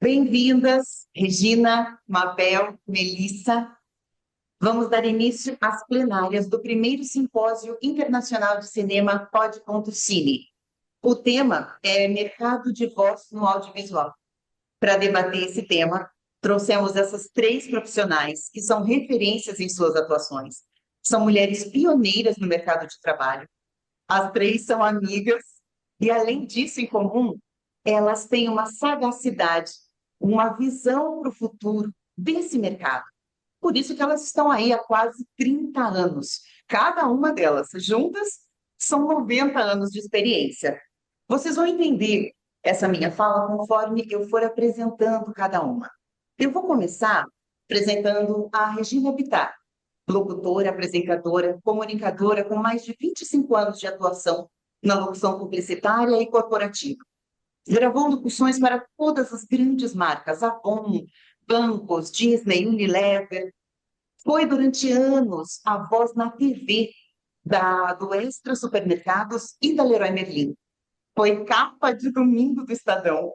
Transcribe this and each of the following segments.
Bem-vindas, Regina, Mabel, Melissa. Vamos dar início às plenárias do primeiro Simpósio Internacional de Cinema Pod.cine. O tema é Mercado de Voz no Audiovisual. Para debater esse tema, trouxemos essas três profissionais que são referências em suas atuações. São mulheres pioneiras no mercado de trabalho. As três são amigas e, além disso, em comum, elas têm uma sagacidade, uma visão para o futuro desse mercado. Por isso que elas estão aí há quase 30 anos. Cada uma delas, juntas, são 90 anos de experiência. Vocês vão entender essa minha fala conforme eu for apresentando cada uma. Eu vou começar apresentando a Regina Bittar, locutora, apresentadora, comunicadora com mais de 25 anos de atuação na locução publicitária e corporativa. Gravou locuções para todas as grandes marcas, Avon, bancos, Disney, Unilever. Foi durante anos a voz na TV do Extra Supermercados e da Leroy Merlin. Foi capa de domingo do Estadão.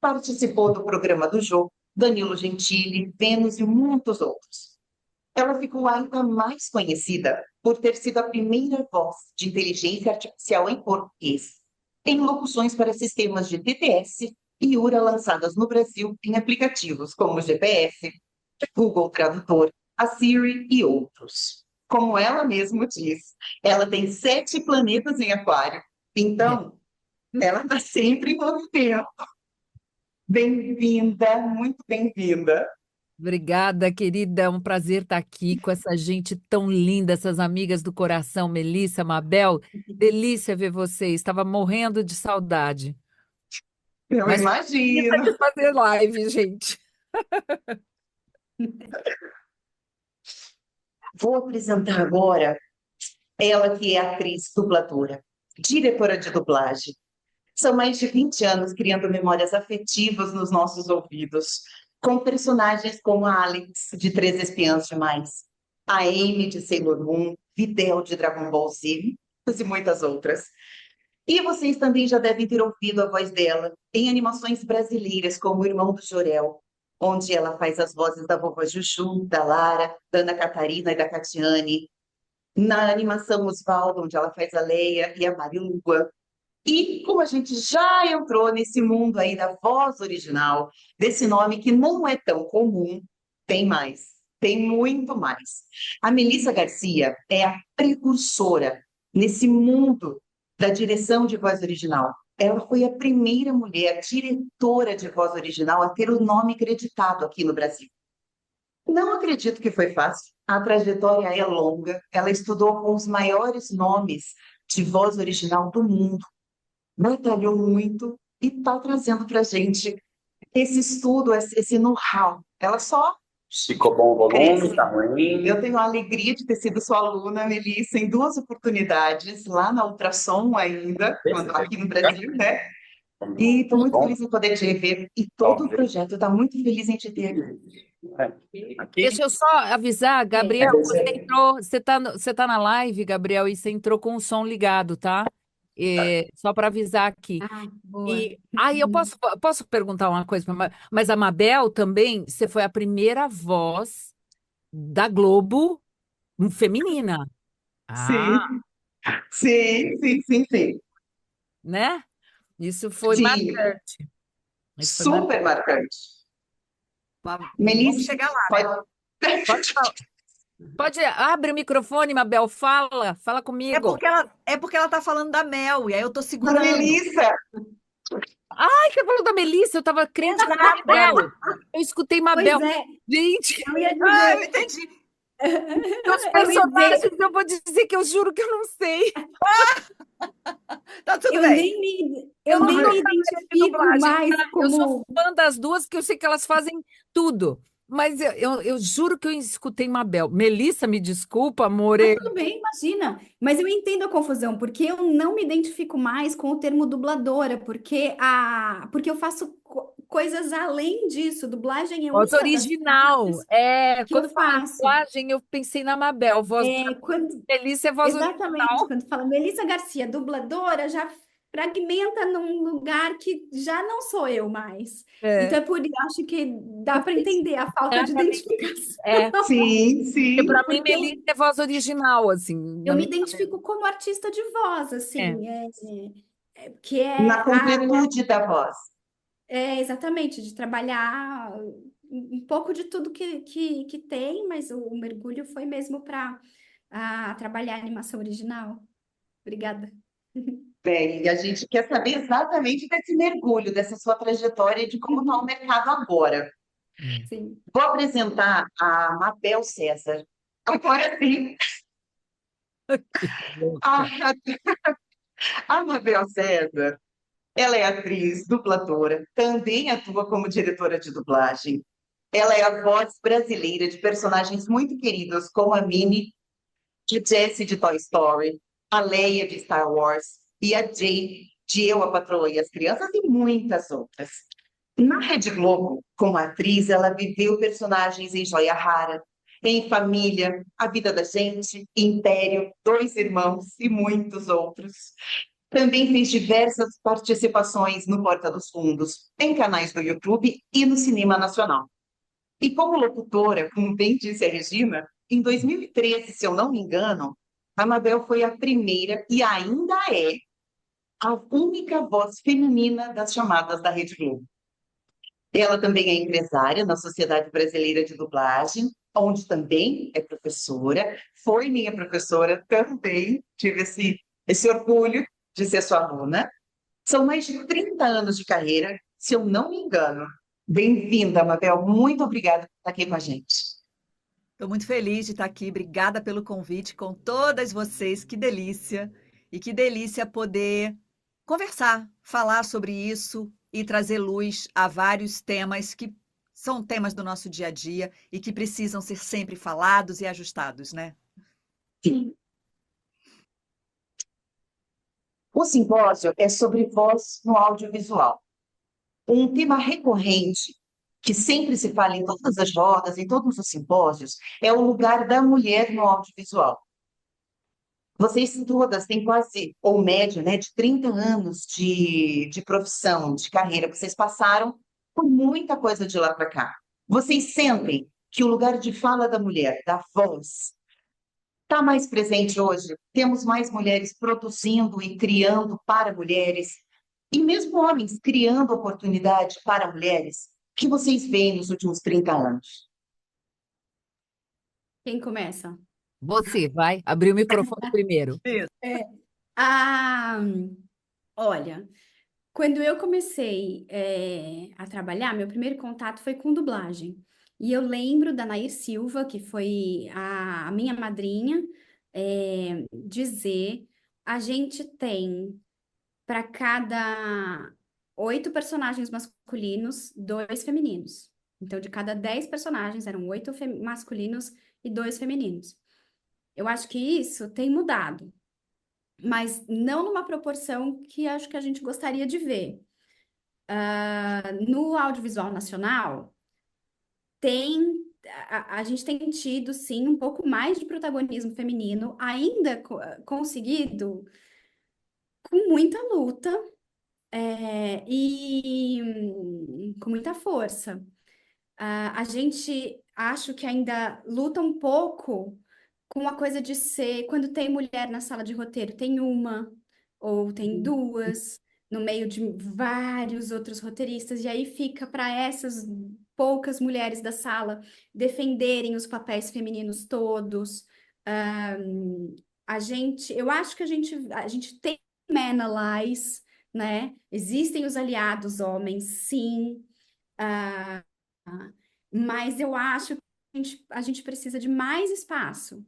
Participou do programa do Jô, Danilo Gentili, Vênus e muitos outros. Ela ficou ainda mais conhecida por ter sido a primeira voz de inteligência artificial em português, em locuções para sistemas de TTS e URA lançadas no Brasil em aplicativos como o GPS, Google Tradutor, a Siri e outros. Como ela mesma diz, ela tem 7 planetas em aquário, então ela está sempre em movimento. Bem-vinda, muito bem-vinda. Obrigada, querida. É um prazer estar aqui com essa gente tão linda, essas amigas do coração, Melissa, Mabel. Delícia ver vocês. Estava morrendo de saudade. Eu Mas precisa imagino. de fazer live, gente. Vou apresentar agora ela que é atriz dubladora, diretora de dublagem. São mais de 20 anos criando memórias afetivas nos nossos ouvidos, com personagens como a Alex, de Três Espiãs Demais, a Amy, de Sailor Moon, Videl, de Dragon Ball Z, e muitas outras. E vocês também já devem ter ouvido a voz dela em animações brasileiras, como O Irmão do Jorel, onde ela faz as vozes da vovó Juju, da Lara, da Ana Catarina e da Catiane. Na animação Osvaldo, onde ela faz a Leia e a Marilua. E como a gente já entrou nesse mundo aí da voz original, desse nome que não é tão comum, tem mais, tem muito mais. A Melissa Garcia é a precursora nesse mundo da direção de voz original. Ela foi a primeira mulher diretora de voz original a ter o nome creditado aqui no Brasil. Não acredito que foi fácil. A trajetória é longa. Ela estudou com os maiores nomes de voz original do mundo, batalhou muito e está trazendo para a gente esse estudo, esse know-how. Ela só Ficou bom o volume, cresce. tá ruim. Eu tenho a alegria de ter sido sua aluna, Melissa, em 2 oportunidades, lá na Ultrassom ainda, aqui no Brasil, né? E estou muito feliz em poder te rever. E todo o projeto está muito feliz em te ter. Aqui. Deixa eu só avisar, Gabriel, você tá na live, Gabriel, e você entrou com o som ligado, tá? Só para avisar aqui. Ah, boa. Eu posso perguntar uma coisa, mas a Mabel também, você foi a primeira voz da Globo feminina. Sim, sim, sim, sim, sim. Né? Isso foi Sim, marcante. Isso foi marcante. super marcante. Vamos Melissa, chegar lá, né? Pode, abre o microfone, Mabel, fala comigo. É porque ela tá falando da Mel, e aí eu tô A segurando. Melissa, Ai, você falou da Melissa, eu tava crente na Exato. Mabel. Eu escutei Mabel. Pois é, Gente, eu ia dizer. Ah, eu entendi. os Eu ia dizer, personagens, eu vou dizer que eu juro que eu não sei. tá tudo Eu bem. nem me identifico Dublagem, mais tá? Eu sou como. fã das duas, que eu sei que elas fazem tudo. Mas eu juro que eu escutei Mabel. Melissa, me desculpa, amore. Tudo bem, imagina. Mas eu entendo a confusão, porque eu não me identifico mais com o termo dubladora, porque eu faço coisas além disso. Dublagem é Voz uma das original. coisas que eu Quando fala faço. dublagem, eu pensei na Mabel. Voz Quando, Melissa é voz exatamente, original. quando fala Melissa Garcia, dubladora, já fragmenta num lugar que já não sou eu mais. É, Então, é por isso, acho que dá para entender a falta de exatamente. identificação. É, Sim, porque sim. para mim, Porque Melissa é voz original, assim, eu na me minha identifico como artista de voz, é. assim, que Na é completude da voz. exatamente, de trabalhar um pouco de tudo que tem, mas o mergulho foi mesmo para trabalhar a animação original. Obrigada. Bem, e a gente quer saber exatamente desse mergulho, dessa sua trajetória e de como está o mercado agora. Sim. Vou apresentar a Mabel César. Agora sim, Que louca. a, a Mabel César, ela é atriz, dubladora, também atua como diretora de dublagem. Ela é a voz brasileira de personagens muito queridos, como a Minnie, de Jessie de Toy Story, a Leia de Star Wars e a Jay de Eu, a Patroa e as Crianças e muitas outras. Na Rede Globo, como atriz, ela viveu personagens em Joia Rara, em Família, A Vida da Gente, Império, Dois Irmãos e muitos outros. Também fez diversas participações no Porta dos Fundos, em canais do YouTube e no cinema nacional. E como locutora, como bem disse a Regina, em 2013, se eu não me engano, a Mabel foi a primeira e ainda é a única voz feminina das chamadas da Rede Globo. Ela também é empresária na Sociedade Brasileira de Dublagem, onde também é professora, foi minha professora também, tive esse orgulho de ser sua aluna. São mais de 30 anos de carreira, se eu não me engano. Bem-vinda, Mabel, muito obrigada por estar aqui com a gente. Estou muito feliz de estar aqui. Obrigada pelo convite com todas vocês. Que delícia! E que delícia poder conversar, falar sobre isso e trazer luz a vários temas que são temas do nosso dia a dia e que precisam ser sempre falados e ajustados, né? Sim. O simpósio é sobre voz no audiovisual. Um tema recorrente, que sempre se fala em todas as rodas, em todos os simpósios, é o lugar da mulher no audiovisual. Vocês todas têm quase, ou média, né, de 30 anos de profissão, de carreira. Vocês passaram por muita coisa de lá para cá. Vocês sentem que o lugar de fala da mulher, da voz, está mais presente hoje? Temos mais mulheres produzindo e criando para mulheres, e mesmo homens criando oportunidade para mulheres. O que vocês veem nos últimos 30 anos? Quem começa? Você vai abrir o microfone primeiro. Isso. Ah, olha, quando eu comecei a trabalhar, meu primeiro contato foi com dublagem. E eu lembro da Nair Silva, que foi a minha madrinha, dizer: a gente tem para cada 8 personagens masculinos, 2 femininos. Então, de cada 10 personagens, eram 8 masculinos e 2 femininos. Eu acho que isso tem mudado, mas não numa proporção que acho que a gente gostaria de ver. No audiovisual nacional, a gente tem tido, sim, um pouco mais de protagonismo feminino, ainda conseguido com muita luta, e com muita força. A gente acho que ainda luta um pouco com a coisa de ser, quando tem mulher na sala de roteiro, tem uma ou tem duas, no meio de vários outros roteiristas, e aí fica para essas poucas mulheres da sala defenderem os papéis femininos todos. Eu acho que a gente tem men allies, né? Existem os aliados homens, sim. Ah, mas eu acho que a gente precisa de mais espaço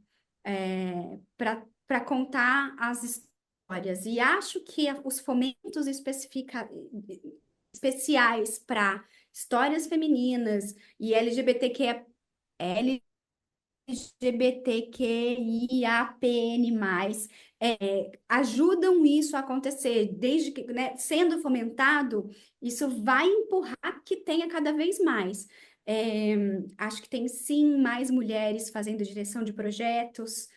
para contar as histórias. E acho que os fomentos especiais para histórias femininas e LGBTQIAPN+, ajudam isso a acontecer, desde que, né, sendo fomentado, isso vai empurrar que tenha cada vez mais. Acho que tem sim mais mulheres fazendo direção de projetos,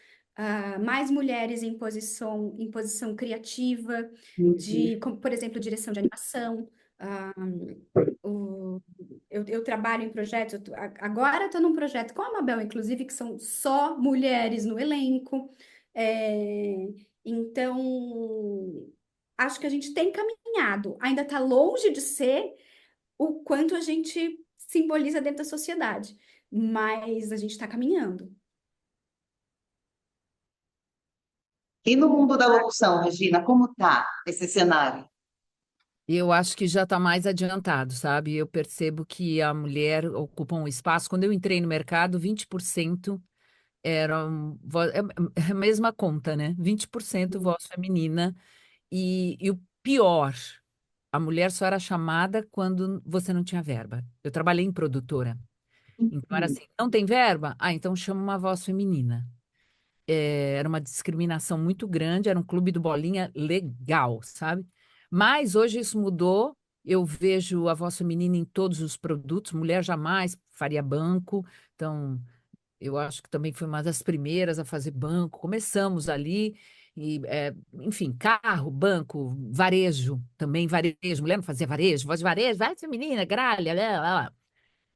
mais mulheres em posição criativa, Uhum. como, por exemplo, direção de animação. ah, eu trabalho em projetos, agora estou num projeto com a Mabel, inclusive, que são só mulheres no elenco. É, então, acho que a gente tem caminhado. Ainda está longe de ser o quanto a gente simboliza dentro da sociedade, mas a gente está caminhando. E no mundo da locução, Regina, como tá esse cenário? Eu acho que já está mais adiantado, sabe? Eu percebo que a mulher ocupa um espaço. Quando eu entrei no mercado, 20% eram é a mesma conta, né? 20% voz feminina. E o pior, a mulher só era chamada quando você não tinha verba. Eu trabalhei em produtora. Então era Uhum. assim, não tem verba? Ah, então chama uma voz feminina. Era uma discriminação muito grande, era um clube do bolinha legal, sabe? Mas hoje isso mudou. Eu vejo a voz feminina em todos os produtos. Mulher jamais faria banco. Então, eu acho que também foi uma das primeiras a fazer banco. Começamos ali, enfim, carro, banco, varejo, também varejo. Mulher não fazia varejo, voz de varejo, vai feminina, gralha, lá, lá, lá.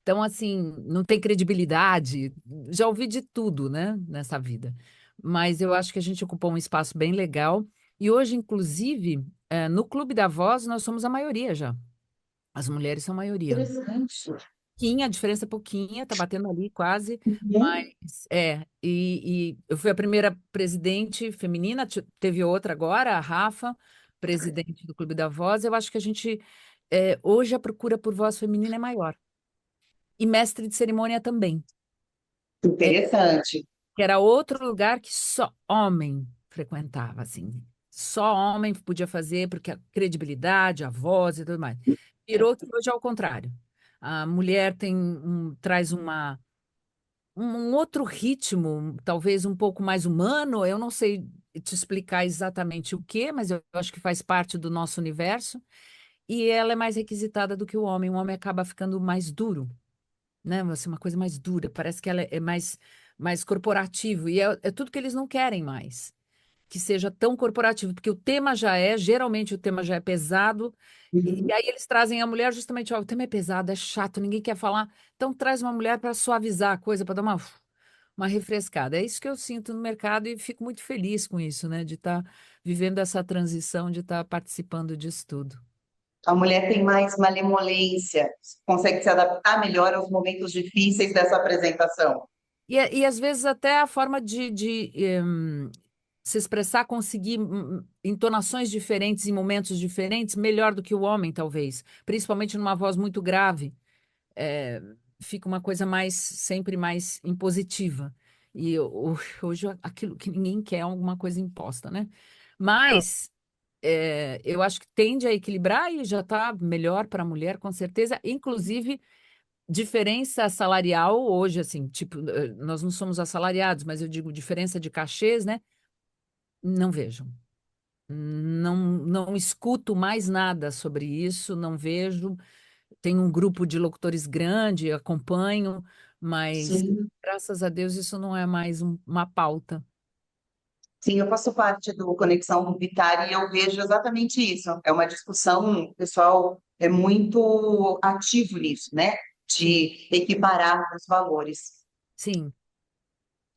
Então, assim, não tem credibilidade. Já ouvi de tudo, né, nessa vida. Mas eu acho que a gente ocupou um espaço bem legal. E hoje, inclusive, no Clube da Voz, nós somos a maioria já. As mulheres são a maioria. Interessante. Pouquinha, a diferença é pouquinha, tá batendo ali quase, Uhum. mas e eu fui a primeira presidente feminina, teve outra agora, a Rafa, presidente do Clube da Voz. Eu acho que a gente, hoje a procura por voz feminina é maior. E mestre de cerimônia também. É, Interessante. que era outro lugar que só homem frequentava, assim. Só homem podia fazer, porque a credibilidade, a voz e tudo mais. Virou que hoje é ao contrário. A mulher traz um outro ritmo, talvez um pouco mais humano. Eu não sei te explicar exatamente o quê, mas eu acho que faz parte do nosso universo. E ela é mais requisitada do que o homem. O homem acaba ficando mais duro, né? Assim, uma coisa mais dura. Parece que ela é mais corporativo. E é tudo que eles não querem mais. Que seja tão corporativo, porque geralmente o tema já é pesado, e Uhum. aí eles trazem a mulher justamente, ó, o tema é pesado, é chato, ninguém quer falar, então traz uma mulher para suavizar a coisa, para dar uma refrescada. É isso que eu sinto no mercado e fico muito feliz com isso, né, de estar vivendo essa transição, de estar participando disso tudo. A mulher tem mais malemolência, consegue se adaptar melhor aos momentos difíceis dessa apresentação. E às vezes até a forma se expressar, conseguir entonações diferentes em momentos diferentes, melhor do que o homem, talvez. Principalmente numa voz muito grave, é, fica uma coisa sempre mais impositiva. E hoje aquilo que ninguém quer é alguma coisa imposta, né? Mas eu acho que tende a equilibrar e já está melhor para a mulher, com certeza. Inclusive, diferença salarial hoje, assim, tipo, nós não somos assalariados, mas eu digo diferença de cachês, né? Não vejo. Não escuto mais nada sobre isso, não vejo. Tenho um grupo de locutores grande, acompanho, mas Sim. graças a Deus isso não é mais uma pauta. Sim, eu faço parte do Conexão Comunitária e eu vejo exatamente isso. É uma discussão, o pessoal é muito ativo nisso, né? De equiparar os valores. Sim.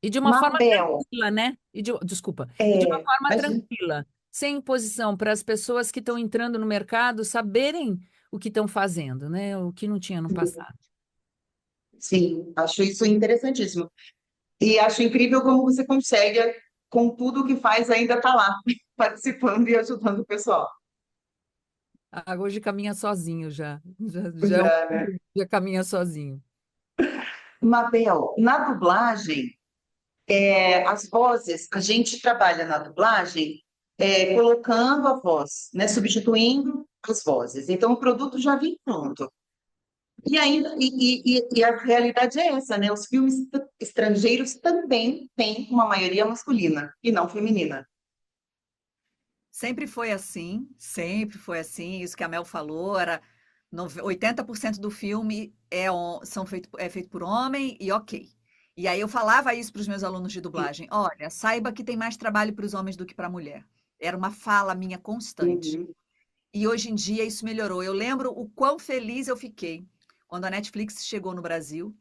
E de uma forma Mabel, tranquila, né? Desculpa. E de uma é, forma mas, tranquila, sem imposição, para as pessoas que estão entrando no mercado saberem o que estão fazendo, né? O que não tinha no passado. sim, acho isso interessantíssimo. E acho incrível como você consegue, com tudo que faz, ainda estar lá, participando e ajudando o pessoal. Ah, hoje caminha sozinho já. Já, Já, né? já caminha sozinho. Mabel, na dublagem, as vozes, a gente trabalha na dublagem colocando a voz, né, substituindo as vozes. Então, o produto já vem pronto. E ainda e a realidade é essa, né? Os filmes estrangeiros também têm uma maioria masculina e não feminina. Sempre foi assim, sempre foi assim. Isso que a Mel falou, 80% do filme é feito por homem e ok. E aí eu falava isso para os meus alunos de dublagem: olha, saiba que tem mais trabalho para os homens do que para a mulher. Era uma fala minha constante. Uhum. E hoje em dia isso melhorou. Eu lembro o quão feliz eu fiquei quando a Netflix chegou no Brasil.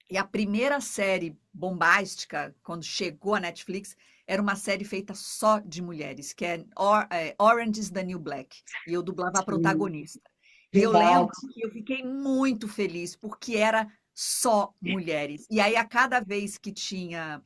E a primeira série bombástica, quando chegou a Netflix, era uma série feita só de mulheres, que é Orange is the New Black. E eu dublava a Sim, protagonista. E eu verdade. lembro que eu fiquei muito feliz, porque era só mulheres. E aí, a cada vez que tinha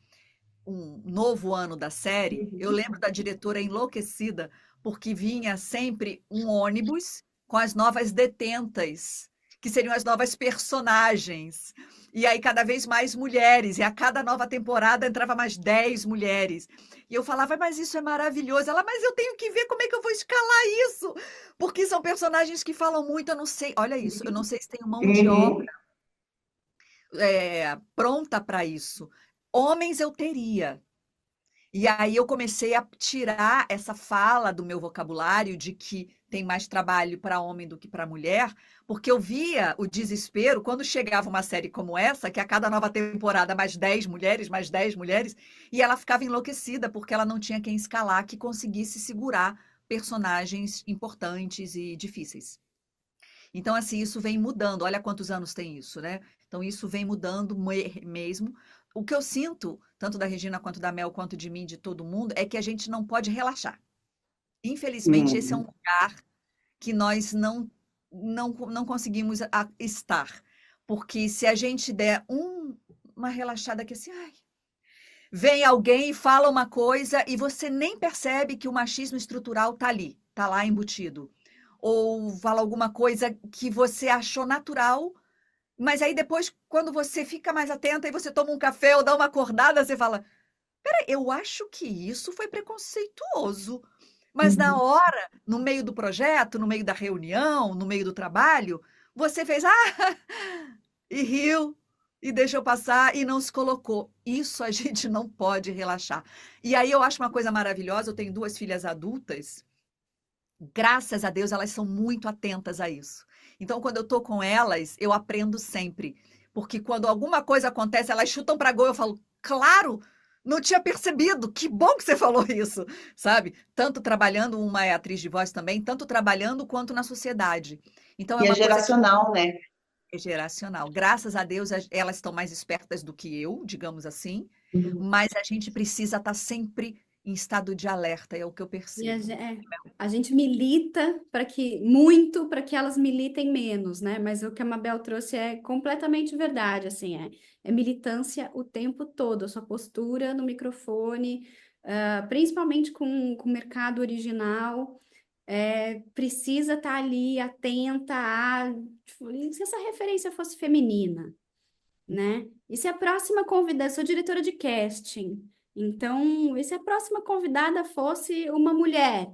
um novo ano da série, eu Uhum. lembro da diretora enlouquecida, porque vinha sempre um ônibus com as novas detentas, que seriam as novas personagens. E aí, cada vez mais mulheres, e a cada nova temporada entrava mais 10 mulheres. E eu falava, mas isso é maravilhoso. Ela, mas eu tenho que ver como é que eu vou escalar isso, porque são personagens que falam muito, eu não sei. Olha isso, eu não sei se tenho mão de obra Uhum. pronta para isso. Homens eu teria, e aí eu comecei a tirar essa fala do meu vocabulário de que tem mais trabalho para homem do que para mulher, porque eu via o desespero quando chegava uma série como essa, que a cada nova temporada mais 10 mulheres, e ela ficava enlouquecida porque ela não tinha quem escalar que conseguisse segurar personagens importantes e difíceis. Então, assim, isso vem mudando. Olha quantos anos tem isso, né? Então, isso vem mudando mesmo. O que eu sinto, tanto da Regina quanto da Mel, quanto de mim, de todo mundo, é que a gente não pode relaxar. Infelizmente, esse é um Uhum. lugar que nós não conseguimos estar. Porque se a gente der uma relaxada aqui assim, ai, vem alguém e fala uma coisa e você nem percebe que o machismo estrutural está ali, está lá embutido. Ou fala alguma coisa que você achou natural, mas aí depois, quando você fica mais atenta e você toma um café ou dá uma acordada, você fala: peraí, eu acho que isso foi preconceituoso. Mas na Uhum. hora, no meio do projeto, no meio da reunião, no meio do trabalho, você fez, e riu, e deixou passar, e não se colocou. Isso a gente não pode relaxar. E aí eu acho uma coisa maravilhosa, eu tenho duas filhas adultas, graças a Deus elas são muito atentas a isso. Então, quando eu estou com elas, eu aprendo sempre. Porque quando alguma coisa acontece, elas chutam para gol, eu falo, claro, não tinha percebido, que bom que você falou isso, sabe? Tanto trabalhando, uma é atriz de voz também, tanto trabalhando quanto na sociedade. Então, é E é uma coisa que geracional, né? é geracional. Graças a Deus, elas estão mais espertas do que eu, digamos assim, Uhum. mas a gente precisa estar sempre em estado de alerta, é o que eu E percebo. a gente milita muito para que elas militem menos, né? Mas o que a Mabel trouxe é completamente verdade, assim, é militância o tempo todo, a sua postura no microfone, principalmente com o mercado original, precisa estar ali atenta a, tipo, e se essa referência fosse feminina, né? E se a próxima convidada, sou diretora de casting, então, e se a próxima convidada fosse uma mulher?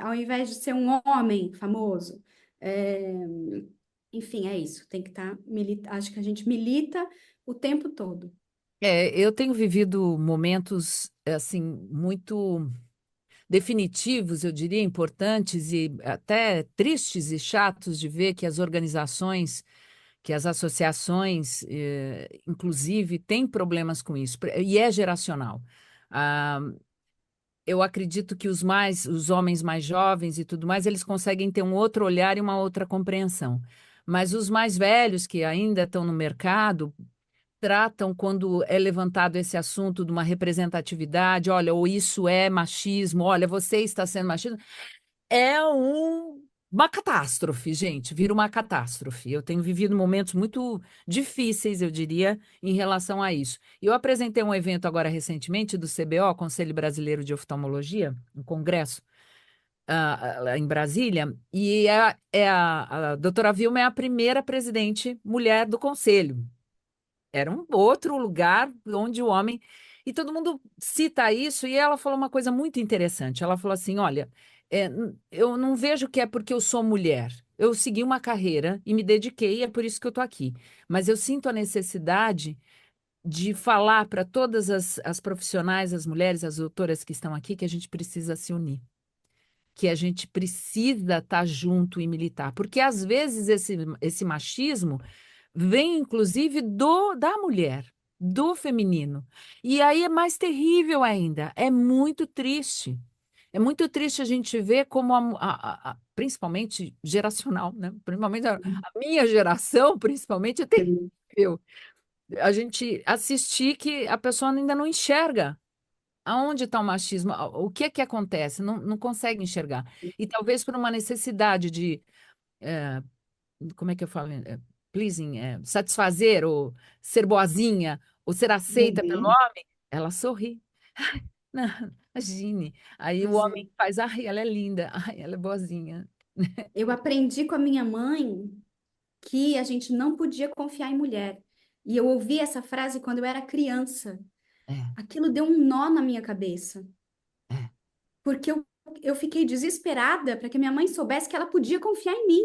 Ao invés de ser um homem famoso. É, enfim, é isso. Tem que estar. Acho que a gente milita o tempo todo. Eu tenho vivido momentos assim muito definitivos, eu diria, importantes e até tristes e chatos de ver que as organizações, que as associações, inclusive, têm problemas com isso, e é geracional. Ah, eu acredito que os homens mais jovens e tudo mais, eles conseguem ter um outro olhar e uma outra compreensão. Mas os mais velhos, que ainda estão no mercado, tratam, quando é levantado esse assunto de uma representatividade, olha, ou isso é machismo, olha, você está sendo machista, uma catástrofe, gente, vira uma catástrofe. Eu tenho vivido momentos muito difíceis, eu diria, em relação a isso. Eu apresentei um evento agora recentemente do CBO, Conselho Brasileiro de Oftalmologia, um congresso, lá em Brasília, e a doutora Vilma é a primeira presidente mulher do conselho. Era um outro lugar onde o homem. E todo mundo cita isso, e ela falou uma coisa muito interessante. Ela falou assim: olha, eu não vejo que é porque eu sou mulher. Eu segui uma carreira e me dediquei, e é por isso que eu estou aqui. Mas eu sinto a necessidade de falar para todas as profissionais, as mulheres, as doutoras que estão aqui, que a gente precisa se unir. Que a gente precisa estar junto e militar. Porque às vezes esse machismo vem inclusive da mulher, do feminino. E aí é mais terrível ainda, é muito triste. É muito triste a gente ver como, principalmente geracional, né? Principalmente a minha geração, principalmente, é terrível. A gente assistir que a pessoa ainda não enxerga aonde está o machismo, o que é que acontece, não consegue enxergar. E talvez por uma necessidade de, eh, como é que eu falo? Pleasing, satisfazer, ou ser boazinha, ou ser aceita pelo Uhum. homem, ela sorri. Não, imagine. Aí o Pois é. homem faz, ai, ela é linda, ai, ela é boazinha. Eu aprendi com a minha mãe que a gente não podia confiar em mulher. E eu ouvi essa frase quando eu era criança. É, Aquilo deu um nó na minha cabeça, é, porque eu fiquei desesperada para que minha mãe soubesse que ela podia confiar em mim,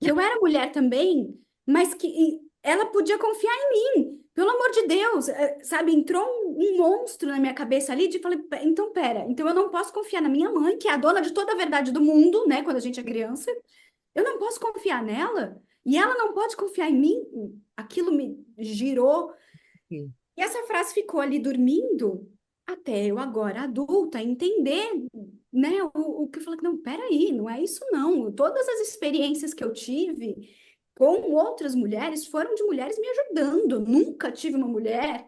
que eu era mulher também, mas que ela podia confiar em mim. Pelo amor de Deus, sabe? Entrou um monstro na minha cabeça ali de falei, então pera, então eu não posso confiar na minha mãe, que é a dona de toda a verdade do mundo, né? Quando a gente é criança, eu não posso confiar nela e ela não pode confiar em mim. Aquilo me girou. sim. E essa frase ficou ali dormindo até eu agora, adulta, entender, né, o que eu falei, não, peraí, não é isso não. Todas as experiências que eu tive com outras mulheres foram de mulheres me ajudando. Nunca tive uma mulher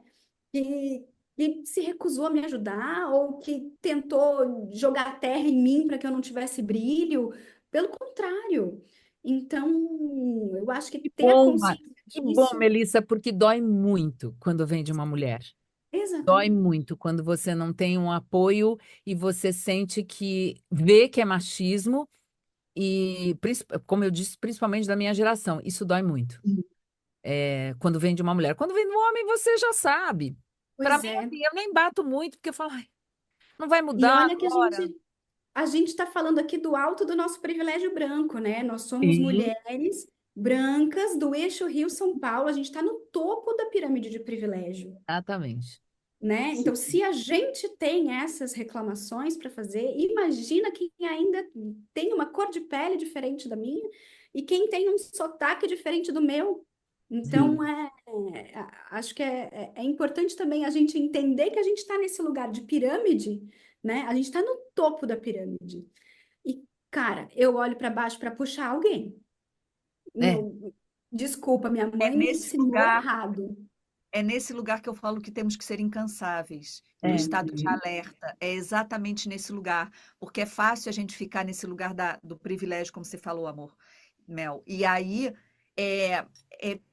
que, que se recusou a me ajudar ou que tentou jogar terra em mim para que eu não tivesse brilho. Pelo contrário. Então, eu acho que Que ter a bom, consciência que bom, disso, Melissa, porque dói muito quando vem de uma mulher. Dói exatamente. muito quando você não tem um apoio e você sente que vê que é machismo e, como eu disse, principalmente da minha geração, isso dói muito. Quando vem de uma mulher. Quando vem de um homem, você já sabe. Para Pois mim, é. assim, eu nem bato muito, porque eu falo, "Ai, não vai E mudar olha que agora." a gente está falando aqui do alto do nosso privilégio branco, né? Nós somos Sim. mulheres brancas do eixo Rio-São Paulo, a gente está no topo da pirâmide de privilégio, Exatamente. né? Então, se a gente tem essas reclamações para fazer, imagina quem ainda tem uma cor de pele diferente da minha e quem tem um sotaque diferente do meu. Então, Sim. acho que é importante também a gente entender que a gente está nesse lugar de pirâmide, né? A gente está no topo da pirâmide. E, cara, eu olho para baixo para puxar alguém. É, Desculpa, minha É mãe me nesse ensinou lugar, errado. é nesse lugar que eu falo que temos que ser incansáveis, do é. estado de alerta. É exatamente nesse lugar, porque é fácil a gente ficar nesse lugar do privilégio, como você falou, amor, Mel. E aí é,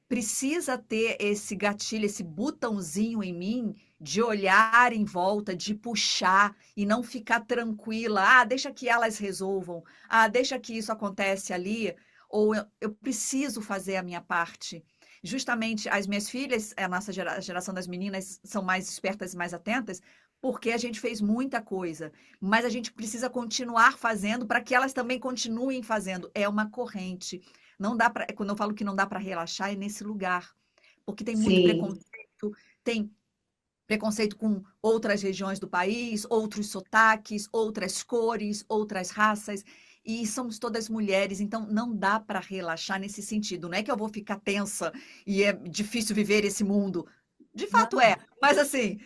precisa ter esse gatilho, esse botãozinho em mim de olhar em volta, de puxar e não ficar tranquila. Ah, deixa que elas resolvam. Ah, deixa que isso acontece ali. Ou eu preciso fazer a minha parte. Justamente as minhas filhas, a nossa geração das meninas, são mais espertas e mais atentas, porque a gente fez muita coisa, mas a gente precisa continuar fazendo para que elas também continuem fazendo. É uma corrente. Não dá para, quando eu falo que não dá para relaxar, é nesse lugar, porque tem muito Sim. preconceito, tem preconceito com outras regiões do país, outros sotaques, outras cores, outras raças, e somos todas mulheres, então não dá para relaxar nesse sentido. Não é que eu vou ficar tensa e é difícil viver esse mundo. De fato Não. é, mas assim,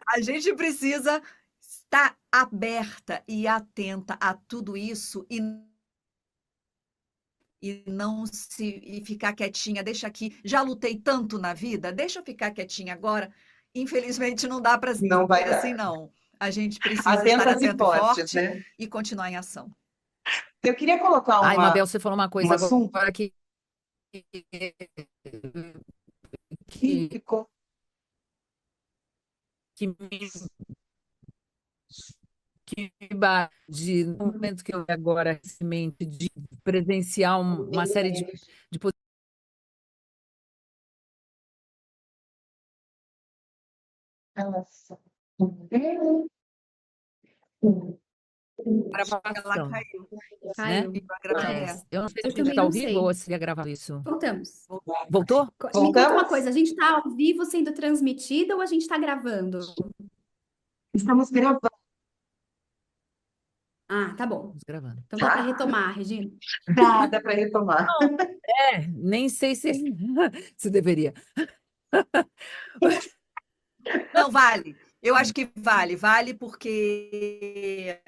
a gente precisa estar aberta e atenta a tudo isso e não se e ficar quietinha, deixa aqui, já lutei tanto na vida, deixa eu ficar quietinha agora. Infelizmente não dá para Não vai ser assim dar. não. A gente precisa estar Atentas e atento e fortes, forte né? e continuar em ação. Eu queria colocar Ai, Mabel, você falou uma um coisa assunto agora que que, ficou. que me no momento que eu agora recentemente de presenciar uma série de Nossa. Ela gravação, caiu né? Caiu. e vai gravar. Mas eu não sei se Eu a gente também está ao não vivo sei. ou se ia gravar isso. Voltamos. Voltou? Me conta uma Voltamos? coisa, a gente está ao vivo sendo transmitido ou a gente está gravando? Estamos gravando. Ah, tá bom. Estamos gravando. Então dá para retomar, Regina. Dá para retomar. Nem sei se, se deveria. Não, vale. Eu acho que vale. Vale porque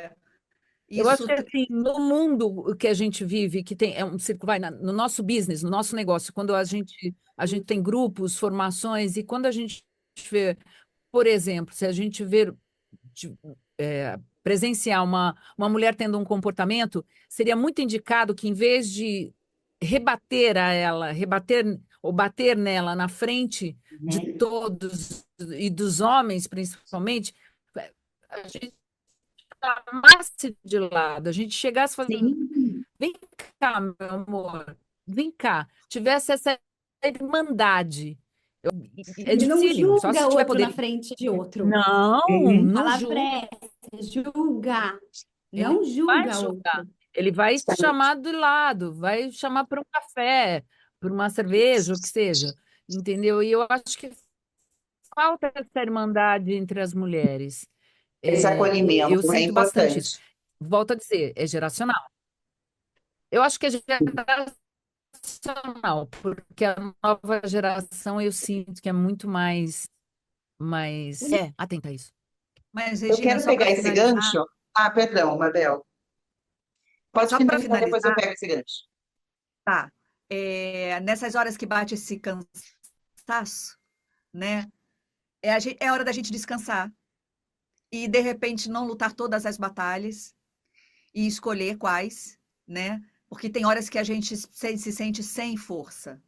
Eu acho isso... que assim, no mundo que a gente vive, que tem é um círculo, no nosso business, no nosso negócio, quando a gente tem grupos, formações, e quando a gente vê, por exemplo, se a gente vê de- presenciar uma mulher tendo um comportamento, seria muito indicado que, em vez de rebater a ela, rebater ou bater nela na frente de Uhum. todos e dos homens, principalmente, a gente amasse de lado, a gente chegasse e falasse, Sim, vem cá, meu amor, vem cá, tivesse essa irmandade. É Não dificílimo, só se julga tiver outro na poder. frente de outro. Não, uhum. A não palavra julga. é essa, julga. Ele Não vai julga julgar. outro. Ele vai te chamar do lado, vai chamar para um café, para uma cerveja, o que seja. Entendeu? E eu acho que falta essa irmandade entre as mulheres. Esse Eu acolhimento é sinto bastante isso. importante. Volto a dizer, é geracional. Eu acho que é geracional, porque a nova geração eu sinto que é muito mais atenta a isso. Mas, Eu Regina, quero só para pegar esse finalizar, gancho. Ah, perdão, Mabel. Pode só para finalizar, depois eu finalizar, pego esse gancho. tá? Nessas horas que bate esse cansaço, né? É hora da gente descansar e, de repente, não lutar todas as batalhas e escolher quais, né? Porque tem horas que a gente se sente sem força.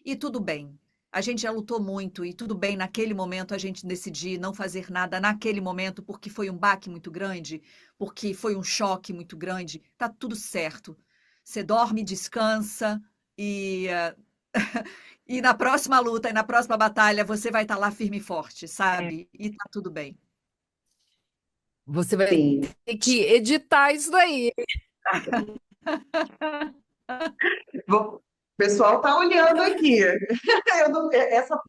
E tudo bem. A gente já lutou muito e tudo bem naquele momento a gente decidir não fazer nada naquele momento porque foi um baque muito grande, porque foi um choque muito grande. Tá tudo certo. Você dorme, descansa e e na próxima luta e na próxima batalha você vai estar lá firme e forte, sabe? E tá tudo bem. Você vai Sim. ter que editar isso daí. O pessoal está olhando aqui.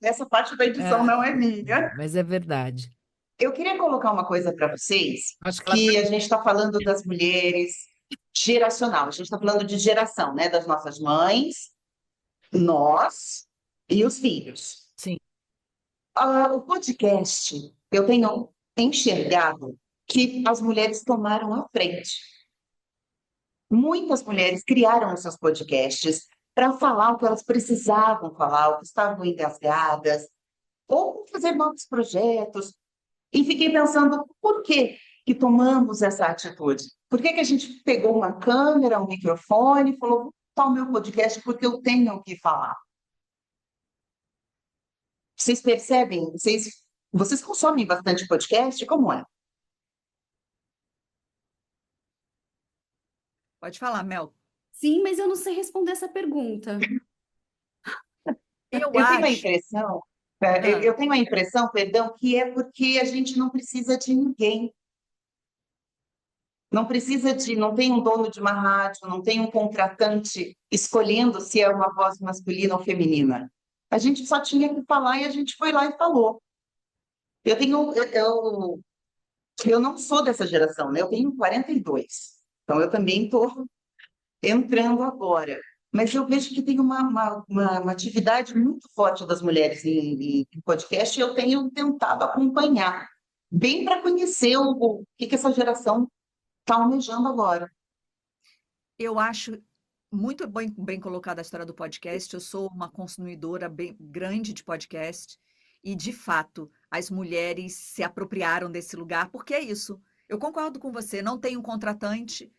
Essa parte da edição É, não é minha. mas é verdade. Eu queria colocar uma coisa para vocês, Acho que ela que a gente está falando das mulheres geracional, a gente está falando de geração, né? Das nossas mães, nós e os filhos. sim. O podcast, eu tenho enxergado que as mulheres tomaram a frente. Muitas mulheres criaram os seus podcasts para falar o que elas precisavam falar, o que estavam engasgadas, ou fazer novos projetos. E fiquei pensando, por que que tomamos essa atitude? Por que que a gente pegou uma câmera, um microfone e falou, vou botar o meu podcast porque eu tenho o que falar? Vocês percebem? Vocês consomem bastante podcast? Como é? Pode falar, Mel. Sim, mas eu não sei responder essa pergunta. Eu Eu tenho a acho. impressão, Ah, eu tenho a impressão, perdão, que é porque a gente não precisa de ninguém. Não precisa de, não tem um dono de uma rádio, não tem um contratante escolhendo se é uma voz masculina ou feminina. A gente só tinha que falar e a gente foi lá e falou. Eu tenho, eu não sou dessa geração, né? Eu tenho 42. Então eu também estou entrando agora. Mas eu vejo que tem uma atividade muito forte das mulheres em podcast e eu tenho tentado acompanhar, bem para conhecer o que essa geração está almejando agora. eu acho muito bem colocada a história do podcast. Eu sou uma consumidora bem grande de podcast e, de fato, as mulheres se apropriaram desse lugar, porque é isso. Eu concordo com você, não tem um contratante,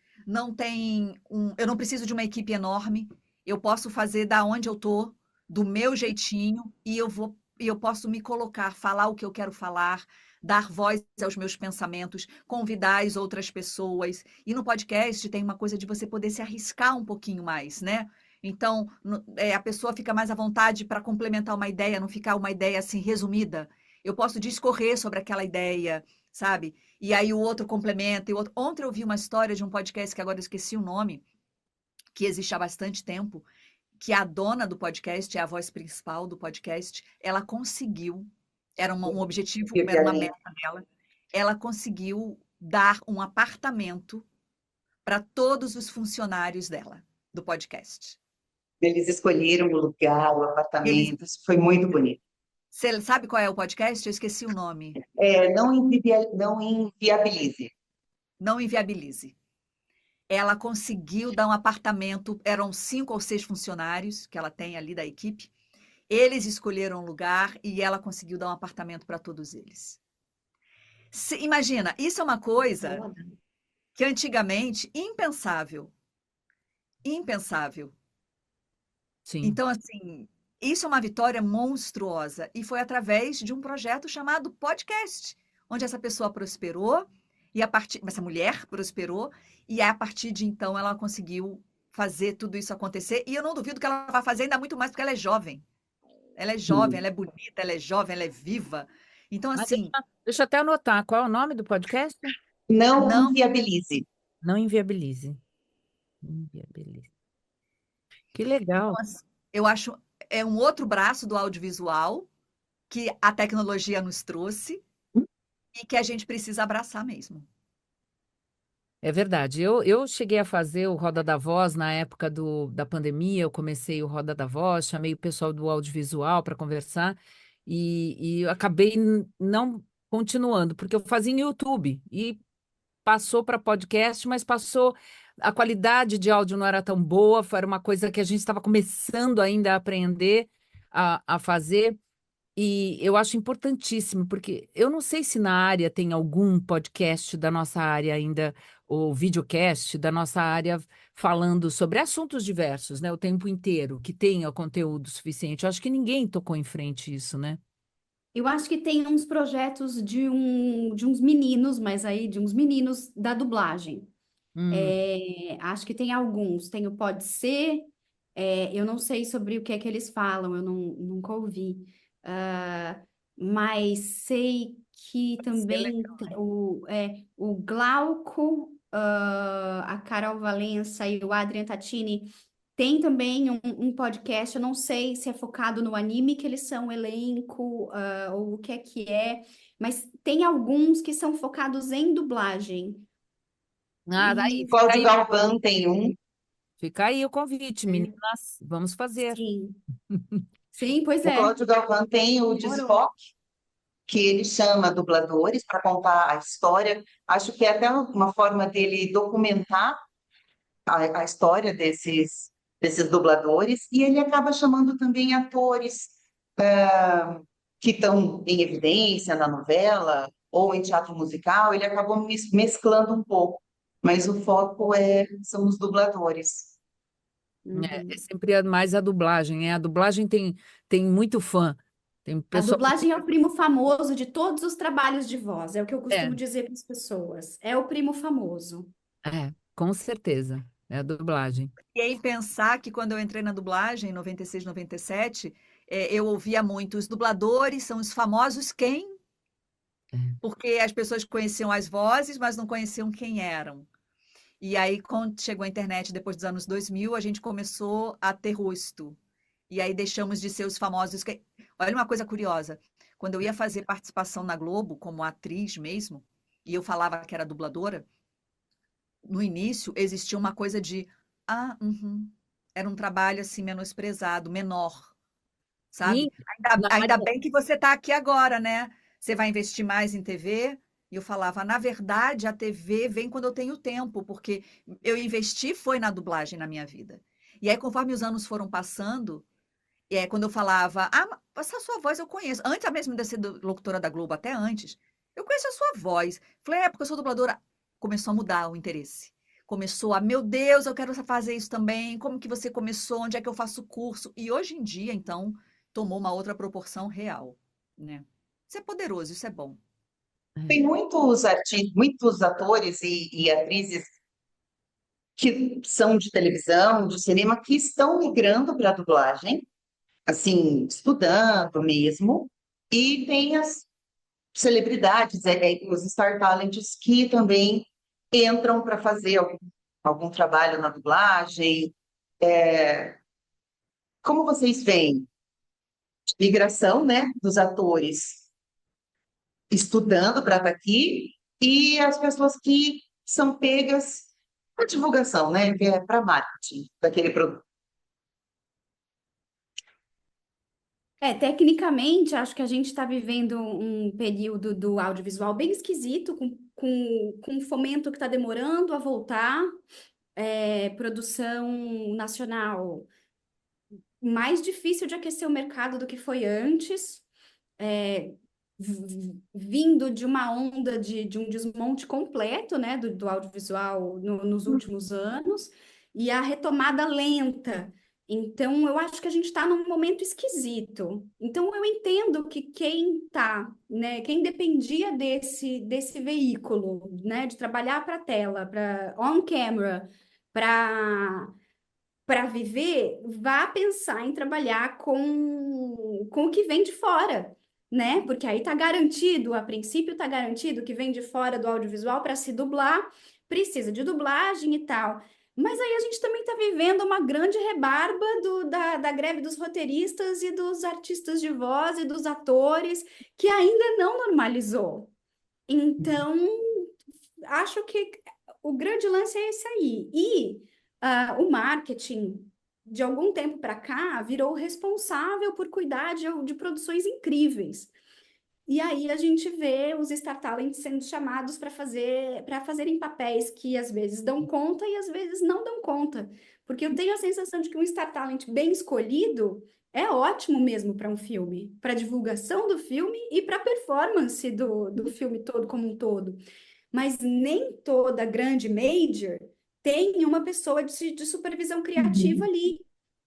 eu não preciso de uma equipe enorme. Eu posso fazer da onde eu tô, do meu jeitinho, e eu posso me colocar, falar o que eu quero falar, dar voz aos meus pensamentos, convidar as outras pessoas. E no podcast tem uma coisa de você poder se arriscar um pouquinho mais, né? Então, a pessoa fica mais à vontade para complementar uma ideia, não ficar uma ideia assim resumida. Eu posso discorrer sobre aquela ideia, sabe? E aí o outro complementa. Ontem eu vi uma história de um podcast que agora eu esqueci o nome, que existe há bastante tempo, que a dona do podcast, é a voz principal do podcast, ela conseguiu, era um objetivo, era uma meta dela, ela conseguiu dar um apartamento para todos os funcionários dela, do podcast. Eles escolheram o lugar, o Eles, apartamento, isso foi muito bonito. você sabe qual é o podcast? Eu esqueci o nome. Não inviabilize. Não Inviabilize. Ela conseguiu dar um apartamento, eram 5 ou 6 funcionários que ela tem ali da equipe. Eles escolheram um lugar e ela conseguiu dar um apartamento para todos eles. Imagina, isso é uma coisa que antigamente, impensável. Impensável. Sim. Então, assim, isso é uma vitória monstruosa. E foi através de um projeto chamado podcast, onde essa pessoa prosperou, essa mulher prosperou, e a partir de então ela conseguiu fazer tudo isso acontecer. E eu não duvido que ela vai fazer ainda muito mais, porque ela é jovem. Ela é jovem, ela é bonita, ela é jovem, ela é viva. Então, Mas assim, deixa eu até anotar. Qual é o nome do podcast? Não não. inviabilize. Não inviabilize. Inviabilize. Que legal. Então, assim, eu acho é um outro braço do audiovisual que a tecnologia nos trouxe e que a gente precisa abraçar mesmo. É verdade. Eu cheguei a fazer o Roda da Voz na época da pandemia. Eu comecei o Roda da Voz, chamei o pessoal do audiovisual para conversar e eu acabei não continuando, porque eu fazia em YouTube e passou para podcast, mas passou. A qualidade de áudio não era tão boa, era uma coisa que a gente estava começando ainda a aprender a fazer. E eu acho importantíssimo, porque eu não sei se na área tem algum podcast da nossa área ainda, ou videocast da nossa área, falando sobre assuntos diversos, né, o tempo inteiro, que tenha conteúdo suficiente. Eu acho que ninguém tocou em frente isso, né? Eu acho que tem uns projetos de uns meninos, mas aí de uns meninos da dublagem. Hum, Acho que tem alguns. Tem o Pode Ser, eu não sei sobre o que é que eles falam, eu nunca ouvi. Ah, mas sei que Isso é também legal, né? o Glauco, a Carol Valença e o Adrian Tatini tem também um podcast, eu não sei se é focado no anime, que eles são elenco, ou o que é, mas tem alguns que são focados em dublagem. Daí, E fica Cláudio aí, Galvão tem um. fica aí o convite, é, meninas, vamos fazer. sim, sim, pois O é. Cláudio Galvão tem o Demorou. Desfoque, que ele chama dubladores para contar a história. Acho que é até uma forma dele documentar a história desses dubladores, e ele acaba chamando também atores que estão em evidência na novela ou em teatro musical, ele acabou mesclando um pouco, mas o foco são os dubladores. É Uhum. sempre mais a dublagem, é. A dublagem tem muito fã, tem A pessoal. dublagem é o primo famoso de todos os trabalhos de voz, é o que eu É, costumo dizer para as pessoas. É o primo famoso. com certeza, é a dublagem. E aí pensar que quando eu entrei na dublagem, em 96, 97, eu ouvia muito, os dubladores são os famosos quem? É. Porque as pessoas conheciam as vozes, mas não conheciam quem eram. E aí, quando chegou a internet, depois dos anos 2000, a gente começou a ter rosto. E aí deixamos de ser os famosos quem... Olha uma coisa curiosa, quando eu ia fazer participação na Globo, como atriz mesmo, e eu falava que era dubladora, no início existia uma coisa de, uhum. Era um trabalho assim menosprezado, menor, Sim, sabe? Ainda, na ainda área, bem que você está aqui agora, né? Você vai investir mais em TV? E eu falava, na verdade, a TV vem quando eu tenho tempo, porque eu investi foi na dublagem na minha vida. E aí, conforme os anos foram passando, quando eu falava, essa sua voz eu conheço. Antes mesmo de ser locutora da Globo, até antes, eu conheço a sua voz. Falei, porque eu sou dubladora. Começou a mudar o interesse. Começou meu Deus, eu quero fazer isso também. Como que você começou? Onde é que eu faço curso? E hoje em dia, então, tomou uma outra proporção real, né? Isso é poderoso, isso é bom. Tem muitos artistas, muitos atores e atrizes que são de televisão, de cinema, que estão migrando para a dublagem, assim, estudando mesmo, e tem as celebridades, os Star Talents, que também entram para fazer algum trabalho na dublagem. Como vocês veem, migração, né, dos atores estudando para estar aqui e as pessoas que são pegas A divulgação, né? Que é para marketing daquele produto. Tecnicamente, acho que a gente está vivendo um período do audiovisual bem esquisito, com um fomento que está demorando a voltar, produção nacional mais difícil de aquecer o mercado do que foi antes, vindo de uma onda de um desmonte completo, né, do audiovisual nos últimos anos, e a retomada lenta. Então, eu acho que a gente está num momento esquisito. Então, eu entendo que né, quem dependia desse veículo, né, de trabalhar para a tela, para on camera, para viver, vá pensar em trabalhar com o que vem de fora, né? Porque aí tá garantido, a princípio tá garantido que vem de fora do audiovisual para se dublar, precisa de dublagem e tal. Mas aí a gente também está vivendo uma grande rebarba da greve dos roteiristas e dos artistas de voz e dos atores, que ainda não normalizou. Então, acho que o grande lance é esse aí. E o marketing, de algum tempo para cá, virou responsável por cuidar de produções incríveis. E aí a gente vê os Star Talents sendo chamados para fazerem papéis que às vezes dão conta e às vezes não dão conta. Porque eu tenho a sensação de que um Star Talent bem escolhido é ótimo mesmo para um filme, para divulgação do filme e para performance do filme todo como um todo. Mas nem toda grande major tem uma pessoa de supervisão criativa ali,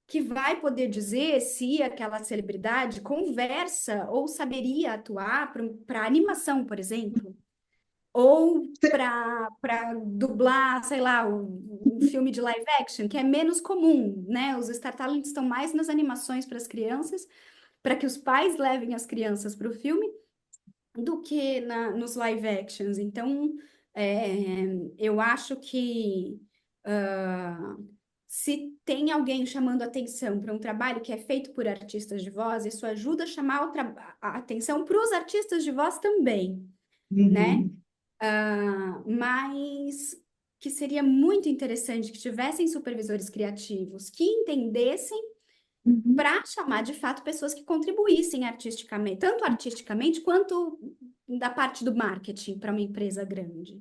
que vai poder dizer se aquela celebridade conversa ou saberia atuar para animação, por exemplo, ou para dublar, sei lá, um filme de live action, que é menos comum, né? Os Star Talents estão mais nas animações para as crianças, para que os pais levem as crianças para o filme, do que nos live actions. Então, eu acho que se tem alguém chamando atenção para um trabalho que é feito por artistas de voz, isso ajuda a chamar a atenção para os artistas de voz também, né? Mas que seria muito interessante que tivessem supervisores criativos que entendessem para chamar de fato pessoas que contribuíssem artisticamente, tanto artisticamente quanto da parte do marketing para uma empresa grande.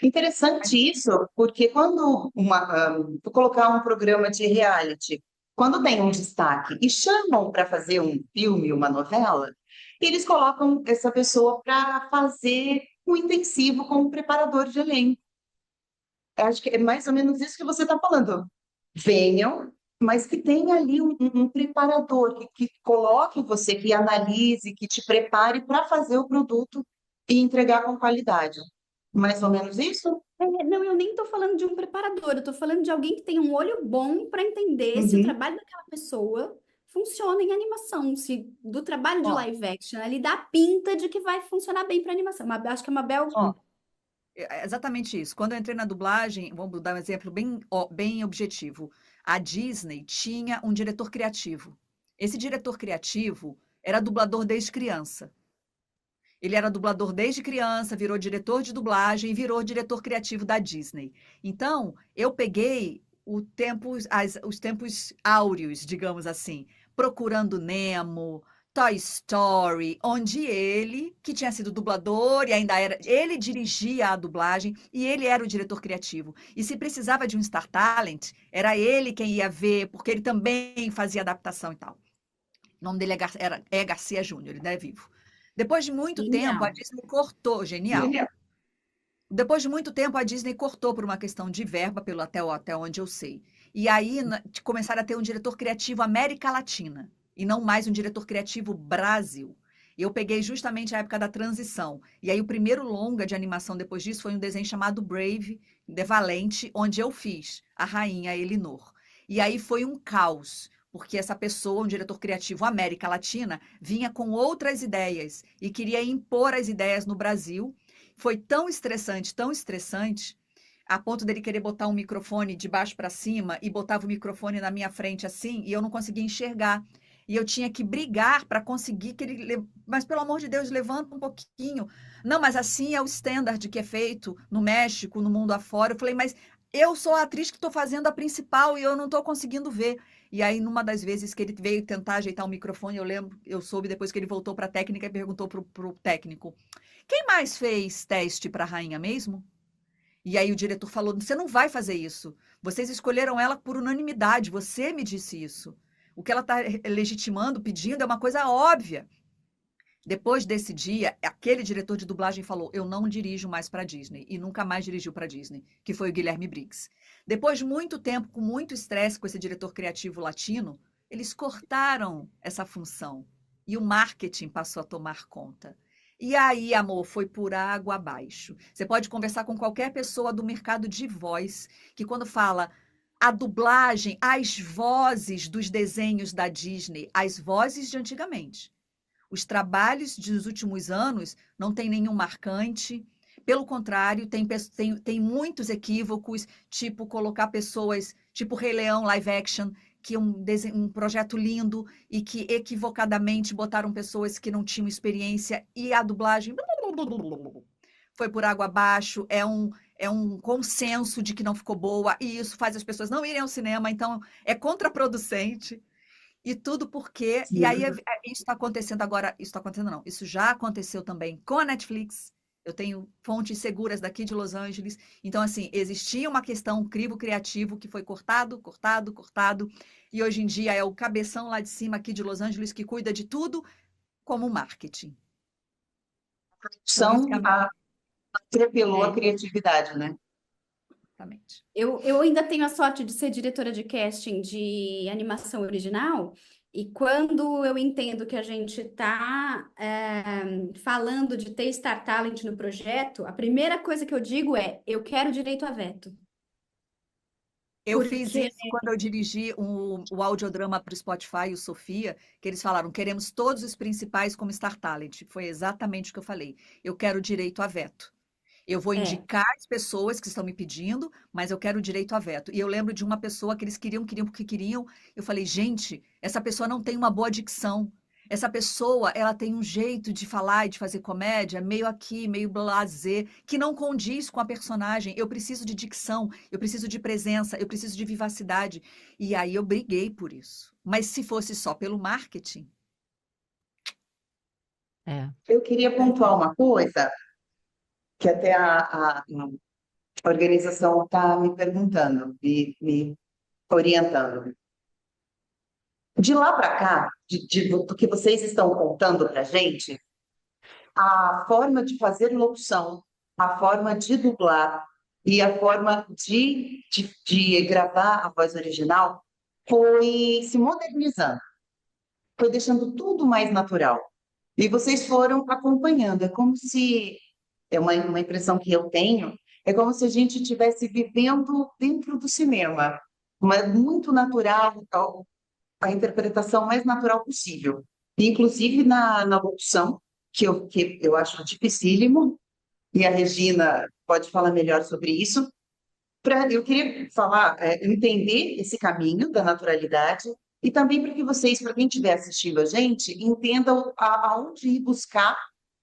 Interessante isso, porque quando vou colocar um programa de reality, quando tem um destaque e chamam para fazer um filme, uma novela, eles colocam essa pessoa para fazer um intensivo como preparador de elenco. Acho que é mais ou menos isso que você está falando. Venham, mas que tenha ali um preparador que coloque você, que analise, que te prepare para fazer o produto e entregar com qualidade. Mais ou menos isso? Não, eu nem estou falando de um preparador, eu estou falando de alguém que tem um olho bom para entender se o Uhum. trabalho daquela pessoa funciona em animação, se do trabalho de Ó, live action ele dá pinta de que vai funcionar bem para animação. Acho que a Mabel. ó, é exatamente isso. Quando eu entrei na dublagem, vamos dar um exemplo bem objetivo. A Disney tinha um diretor criativo. Esse diretor criativo era dublador desde criança. Ele era dublador desde criança, virou diretor de dublagem e virou diretor criativo da Disney. Então, eu peguei os tempos áureos, digamos assim, Procurando Nemo, Toy Story, onde ele, que tinha sido dublador e ainda era, ele dirigia a dublagem e ele era o diretor criativo. E se precisava de um Star Talent, era ele quem ia ver, porque ele também fazia adaptação e tal. O nome dele é Garcia Júnior, ele ainda é vivo. Depois de muito tempo, a Genial. Disney cortou, genial. Genial. Depois de muito tempo, a Disney cortou por uma questão de verba, até onde eu sei. E aí começaram a ter um diretor criativo América Latina, e não mais um diretor criativo Brasil. E eu peguei justamente a época da transição. E aí o primeiro longa de animação depois disso foi um desenho chamado Brave, The Valente, onde eu fiz a rainha Elinor. E aí foi um caos, porque essa pessoa, um diretor criativo América Latina, vinha com outras ideias e queria impor as ideias no Brasil. Foi tão estressante, a ponto dele querer botar um microfone de baixo para cima e botava o microfone na minha frente assim, e eu não conseguia enxergar. E eu tinha que brigar para conseguir que ele... Mas, pelo amor de Deus, levanta um pouquinho. Não, mas assim é o standard que é feito no México, no mundo afora. Eu falei, mas eu sou a atriz que estou fazendo a principal e eu não estou conseguindo ver. E aí, numa das vezes que ele veio tentar ajeitar o microfone, eu lembro, eu soube depois que ele voltou para a técnica e perguntou pro técnico: quem mais fez teste para a rainha mesmo? E aí o diretor falou: você não vai fazer isso. Vocês escolheram ela por unanimidade, você me disse isso. O que ela está legitimando, pedindo, é uma coisa óbvia. Depois desse dia, aquele diretor de dublagem falou: eu não dirijo mais para a Disney. E nunca mais dirigiu para a Disney, que foi o Guilherme Briggs. Depois de muito tempo, com muito estresse com esse diretor criativo latino, eles cortaram essa função. E o marketing passou a tomar conta. E aí, amor, foi por água abaixo. Você pode conversar com qualquer pessoa do mercado de voz, que quando fala a dublagem, as vozes dos desenhos da Disney, as vozes de antigamente. Os trabalhos dos últimos anos não tem nenhum marcante. Pelo contrário, tem muitos equívocos, tipo colocar pessoas, tipo Rei Leão live action, que é um projeto lindo e que equivocadamente botaram pessoas que não tinham experiência e a dublagem foi por água abaixo, é um consenso de que não ficou boa e isso faz as pessoas não irem ao cinema, então é contraproducente. E tudo porque. E aí, Sim. isso está acontecendo agora. Isso está acontecendo, não. Isso já aconteceu também com a Netflix. Eu tenho fontes seguras daqui de Los Angeles. Então, assim, existia uma questão, um crivo criativo que foi cortado, cortado, cortado. E hoje em dia é o cabeção lá de cima, aqui de Los Angeles, que cuida de tudo como marketing. São Basicamente. atropelou a criatividade, né? Eu ainda tenho a sorte de ser diretora de casting de animação original, e quando eu entendo que a gente está falando de ter Star Talent no projeto, a primeira coisa que eu digo é: eu quero direito a veto. Eu fiz Porque isso quando eu dirigi o audiodrama para o Spotify, o Sofia, que eles falaram: queremos todos os principais como Star Talent. Foi exatamente o que eu falei. Eu quero direito a veto. Eu vou é, indicar as pessoas que estão me pedindo, mas eu quero direito a veto. E eu lembro de uma pessoa que eles queriam porque queriam. Eu falei: gente, essa pessoa não tem uma boa dicção. Essa pessoa, ela tem um jeito de falar e de fazer comédia meio aqui, meio blasé, que não condiz com a personagem. Eu preciso de dicção, eu preciso de presença, eu preciso de vivacidade. E aí eu briguei por isso. Mas se fosse só pelo marketing, É. Eu queria pontuar uma coisa que até a organização está me perguntando, me orientando. De lá para cá, do que vocês estão contando para a gente, a forma de fazer locução, a forma de dublar e a forma de gravar a voz original foi se modernizando, foi deixando tudo mais natural. E vocês foram acompanhando. É como se, é uma impressão que eu tenho, é como se a gente estivesse vivendo dentro do cinema, mas muito natural, a interpretação mais natural possível. Inclusive na locução, que eu acho dificílimo, e a Regina pode falar melhor sobre isso. Eu queria falar, entender esse caminho da naturalidade e também para que vocês, para quem estiver assistindo a gente, entendam aonde ir buscar,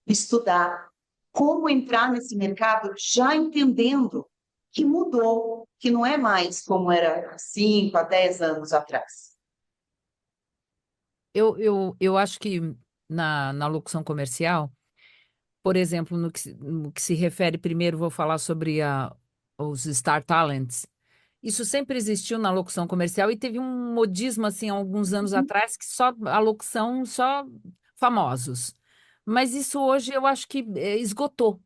estudar, como entrar nesse mercado, já entendendo que mudou, que não é mais como era há 5 a 10 anos atrás. Eu acho que na locução comercial, por exemplo, no que se refere, primeiro vou falar sobre os Star Talents. Isso sempre existiu na locução comercial e teve um modismo, assim, há alguns anos atrás, que só a locução, só famosos. Mas isso hoje eu acho que esgotou.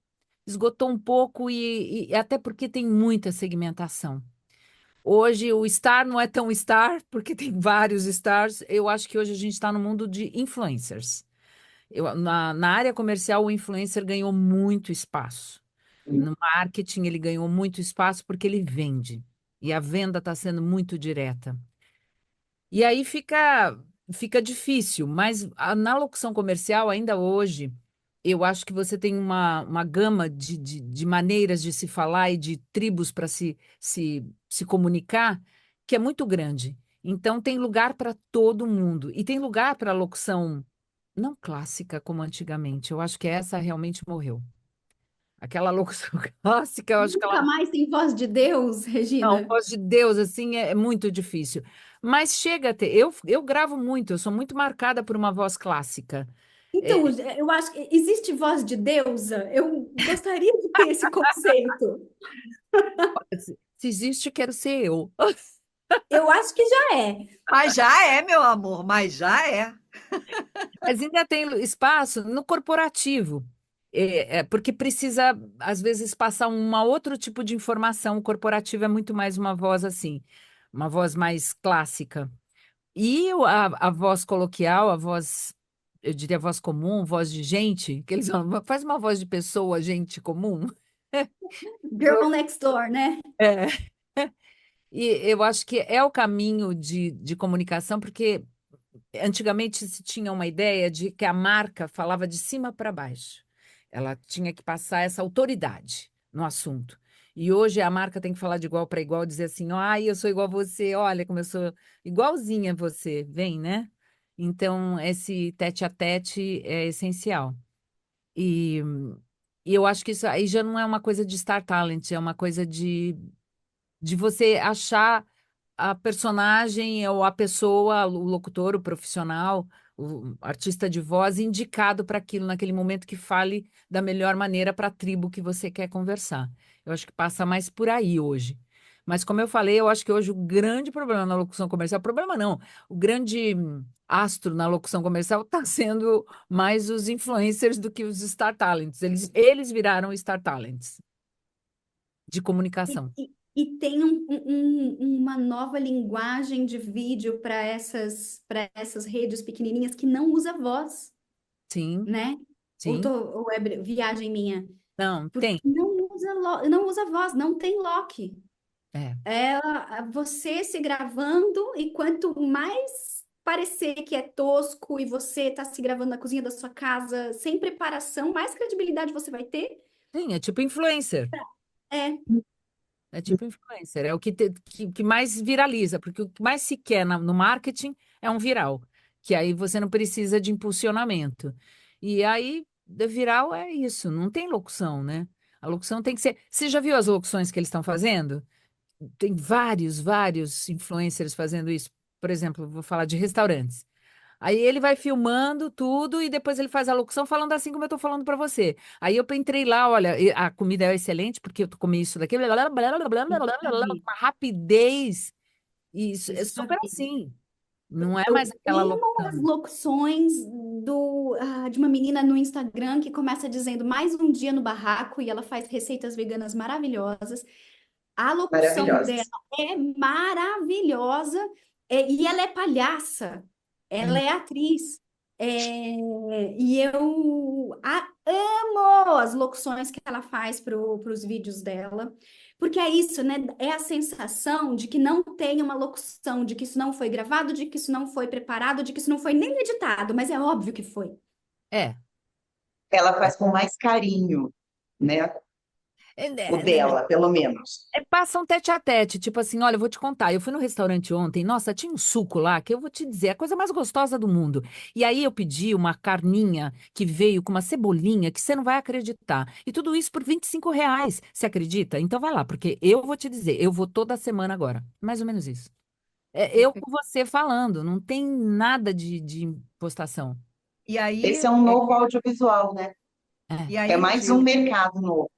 Esgotou um pouco e até porque tem muita segmentação. Hoje o star não é tão star, porque tem vários stars. Eu acho que hoje a gente está no mundo de influencers. Na área comercial, o influencer ganhou muito espaço. No marketing, ele ganhou muito espaço porque ele vende. E a venda está sendo muito direta. E aí fica difícil, mas na locução comercial, ainda hoje, eu acho que você tem uma gama de maneiras de se falar e de tribos para se comunicar que é muito grande. Então, tem lugar para todo mundo. E tem lugar para locução não clássica como antigamente. Eu acho que essa realmente morreu. Aquela locução clássica, eu acho que ela Nunca mais tem voz de Deus, não, Regina. voz de Deus, assim, é muito difícil. Mas chega a ter. Eu gravo muito, eu sou muito marcada por uma voz clássica. É, Então, eu acho que existe voz de deusa. Eu gostaria de ter esse conceito. se existe, quero ser eu. Eu acho que já é. Mas já é, meu amor, mas já é. Mas ainda tem espaço no corporativo, porque precisa, às vezes, passar um outro tipo de informação. O corporativo é muito mais uma voz assim, uma voz mais clássica. E a voz coloquial, a voz, eu diria voz comum, voz de gente, que eles falam, faz uma voz de pessoa, gente comum. Girl next door, né? É. E eu acho que é o caminho de comunicação, porque antigamente se tinha uma ideia de que a marca falava de cima para baixo. Ela tinha que passar essa autoridade no assunto. E hoje a marca tem que falar de igual para igual, dizer assim: ai, eu sou igual a você, olha como eu sou igualzinha a você, vem, né? Então, esse tete a tete é essencial. E, e eu acho que isso aí já não é uma coisa de Star Talent, é uma coisa de você achar a personagem ou a pessoa, o locutor, o profissional, o artista de voz indicado para aquilo naquele momento que fale da melhor maneira para a tribo que você quer conversar. Eu acho que passa mais por aí hoje. Mas como eu falei, eu acho que hoje o grande problema na locução comercial, problema não, o grande astro na locução comercial está sendo mais os influencers do que os Star Talents. Eles viraram Star Talents de comunicação. E tem uma nova linguagem de vídeo para essas redes pequenininhas que não usa voz, Sim, né? sim. Ou é viagem minha? Não, Porque tem. não usa voz, não tem lock. É. Você se gravando e quanto mais parecer que é tosco e você está se gravando na cozinha da sua casa sem preparação, mais credibilidade você vai ter. Sim, é tipo influencer. É, É tipo influencer. É o que mais viraliza, porque o que mais se quer no marketing é um viral, que aí você não precisa de impulsionamento. E aí, viral é isso, não tem locução, né? A locução tem que ser. Você já viu as locuções que eles estão fazendo? Tem vários influencers fazendo isso. Por exemplo, vou falar de restaurantes. Aí ele vai filmando tudo e depois ele faz a locução falando assim como eu tô falando para você. Aí eu entrei lá, olha, a comida é excelente porque eu comi isso daqui, blá, blá, blá, blá, blá, blá, blá, já blá, blá, com vi, uma rapidez. E isso é isso já super vi. assim. Não é mais Eu aquela amo as locução. locuções de uma menina no Instagram que começa dizendo mais um dia no barraco e ela faz receitas veganas maravilhosas. A locução dela Maravilhosas. é maravilhosa, e ela é palhaça, ela Hum. é atriz. E eu amo as locuções que ela faz para os vídeos dela, porque é isso, né? É a sensação de que não tem uma locução, de que isso não foi gravado, de que isso não foi preparado, de que isso não foi nem editado, mas é óbvio que foi. É. Ela faz com mais carinho, né? É, O é, dela, pelo menos. passa um tete a tete, tipo assim, olha, eu vou te contar. Eu fui no restaurante ontem, nossa, tinha um suco lá que eu vou te dizer, é a coisa mais gostosa do mundo. E aí eu pedi uma carninha que veio com uma cebolinha que você não vai acreditar. E tudo isso por R$ 25. Você acredita? Então vai lá, porque eu vou te dizer, eu vou toda semana agora. Mais ou menos isso. É eu com você falando, não tem nada de impostação. E aí, Esse é um novo audiovisual, né? É. e É aí o mais que um eu mercado novo.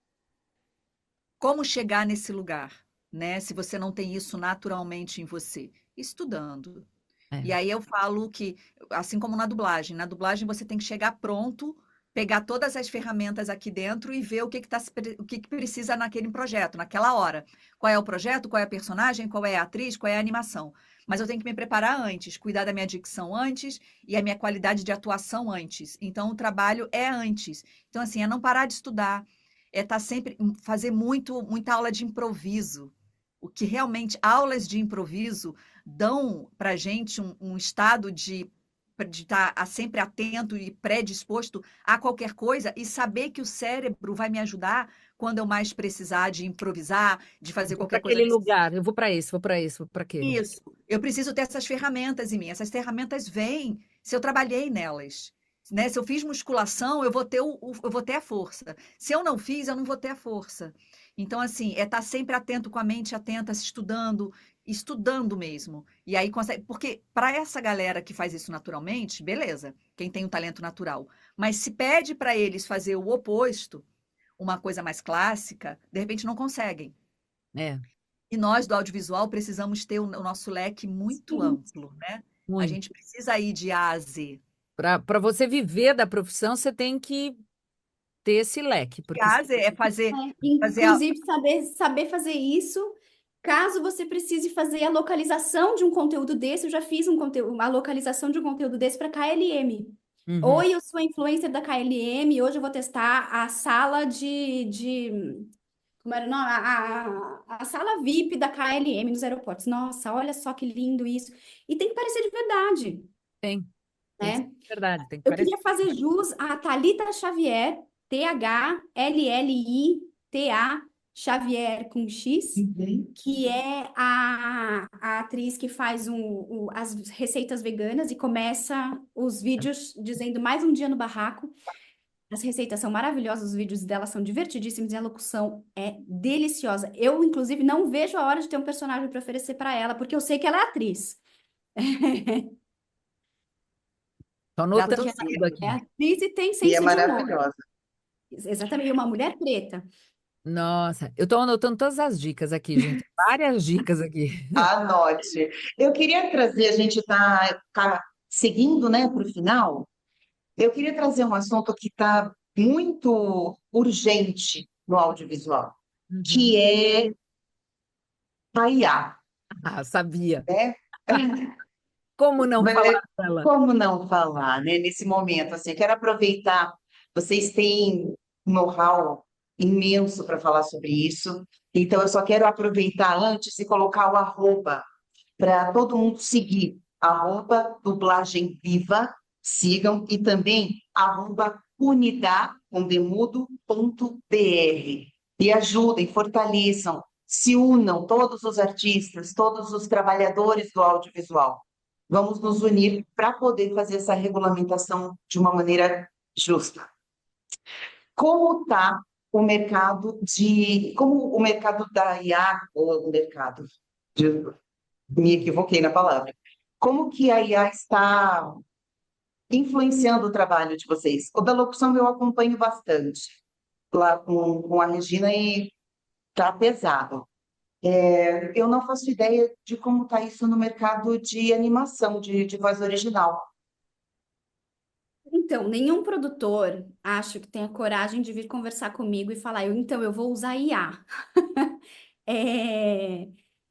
como chegar nesse lugar, né? Se você não tem isso naturalmente em você, estudando. É. E aí eu falo que, assim como na dublagem você tem que chegar pronto, pegar todas as ferramentas aqui dentro e ver o que que precisa naquele projeto, naquela hora. Qual é o projeto, qual é a personagem, qual é a atriz, qual é a animação. Mas eu tenho que me preparar antes, cuidar da minha dicção antes e a minha qualidade de atuação antes. Então o trabalho é antes. Então assim, é não parar de estudar, é estar sempre fazer muita aula de improviso. O que realmente aulas de improviso dão para a gente um estado de estar sempre atento e predisposto a qualquer coisa e saber que o cérebro vai me ajudar quando eu mais precisar de improvisar, de fazer Vou para qualquer coisa aquele nesse lugar, eu vou para esse, vou para esse, vou para aquele. isso. Eu preciso ter essas ferramentas em mim. Essas ferramentas vêm se eu trabalhei nelas. né? Se eu fiz musculação, eu vou ter eu vou ter a força. Se eu não fiz, eu não vou ter a força. Então, assim, é estar sempre atento, com a mente atenta, se estudando, estudando mesmo. E aí consegue. Porque para essa galera que faz isso naturalmente, beleza, quem tem um talento natural. Mas se pede para eles fazer o oposto, uma coisa mais clássica, de repente não conseguem. É, E nós do audiovisual precisamos ter o nosso leque muito Sim. amplo, né? A muito. gente precisa ir de A a Z. Para você viver da profissão, você tem que ter esse leque, De porque A a Z é fazer Inclusive, saber fazer isso, caso você precise fazer a localização de um conteúdo desse, eu já fiz uma localização de um conteúdo desse para KLM. Uhum. Oi, eu sou influencer da KLM, hoje eu vou testar a sala como era o nome? A sala VIP da KLM nos aeroportos. Nossa, olha só que lindo isso. E tem que parecer de verdade, Tem que ser né? verdade, tem que Eu parecer. queria fazer jus a Thalita Xavier, Thlita Xavier com X, Uhum. que é a atriz que faz as receitas veganas e começa os vídeos dizendo mais um dia no barraco. As receitas são maravilhosas, os vídeos dela são divertidíssimos e a locução é deliciosa. Eu, inclusive, não vejo a hora de ter um personagem para oferecer para ela, porque eu sei que ela é atriz. Tô Já anotando tô tudo vendo. É aqui. atriz e tem E é senso de humor. maravilhosa. Exatamente, e uma mulher preta. Nossa, eu tô anotando todas as dicas aqui, gente. Várias dicas aqui. Anote. Eu queria trazer, a gente tá seguindo, né, para o final. Eu queria trazer um assunto que está muito urgente no audiovisual, Uhum. que é a IA, Ah, sabia. né? Como não falar Mas dela? como não falar, né, nesse momento, assim, quero aproveitar, vocês têm um know-how imenso para falar sobre isso, então eu só quero aproveitar antes e colocar o arroba para todo mundo seguir, arroba dublagem viva, sigam, e também arroba unidade, com demudo, ponto br. E ajudem, fortaleçam, se unam, todos os artistas, todos os trabalhadores do audiovisual. Vamos nos unir para poder fazer essa regulamentação de uma maneira justa. Como está como o mercado da IA, ou o mercado, me equivoquei na palavra. Como que a IA está influenciando o trabalho de vocês? O da locução eu acompanho bastante lá com a Regina e tá pesado. Eu não faço ideia de como está isso no mercado de animação, de voz original. Então, nenhum produtor acho que tenha coragem de vir conversar comigo e falar, então eu vou usar IA. É,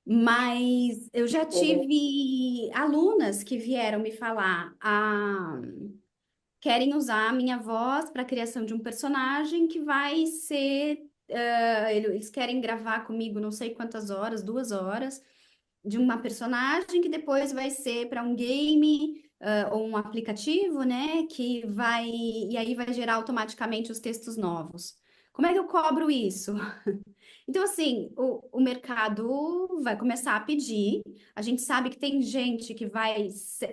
mas eu já tive alunas que vieram me falar, querem usar a minha voz para a criação de um personagem que vai ser, eles querem gravar comigo não sei quantas horas, 2 horas, de uma personagem que depois vai ser para um game, ou um aplicativo, né? E aí vai gerar automaticamente os textos novos. Como é que eu cobro isso? Então, assim, o mercado vai começar a pedir. A gente sabe que tem gente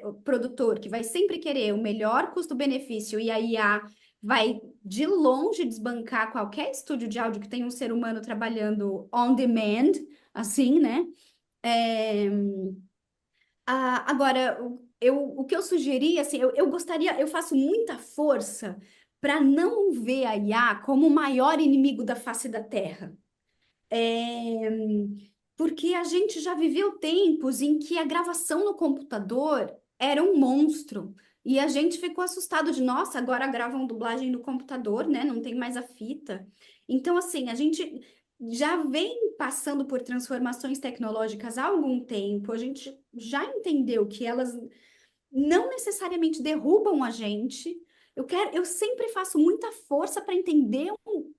o produtor, que vai sempre querer o melhor custo-benefício, e a IA vai de longe desbancar qualquer estúdio de áudio que tenha um ser humano trabalhando on demand, assim, né? É, agora, o que eu sugeri, assim, eu gostaria, eu faço muita força para não ver a IA como o maior inimigo da face da Terra. É, porque a gente já viveu tempos em que a gravação no computador era um monstro. E a gente ficou assustado de, nossa, agora gravam dublagem no computador, né? Não tem mais a fita. Então, assim, a gente já vem passando por transformações tecnológicas há algum tempo. A gente já entendeu que elas não necessariamente derrubam a gente. Eu sempre faço muita força para entender,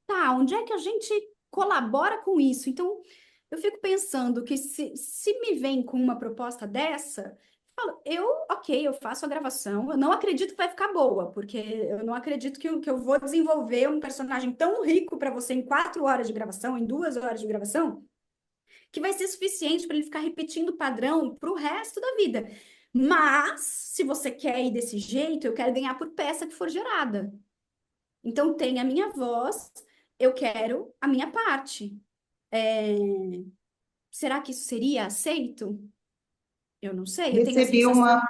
tá, onde é que a gente colabora com isso. Então, eu fico pensando que se me vem com uma proposta dessa, ok, eu faço a gravação. Eu não acredito que vai ficar boa, porque eu não acredito que eu vou desenvolver um personagem tão rico para você em 4 horas de gravação, em 2 horas de gravação, que vai ser suficiente para ele ficar repetindo o padrão para o resto da vida. Mas, se você quer ir desse jeito, eu quero ganhar por peça que for gerada. Então, tem a minha voz, eu quero a minha parte. É, Será que isso seria aceito? Eu não sei, eu tenho a Recebi sensação uma,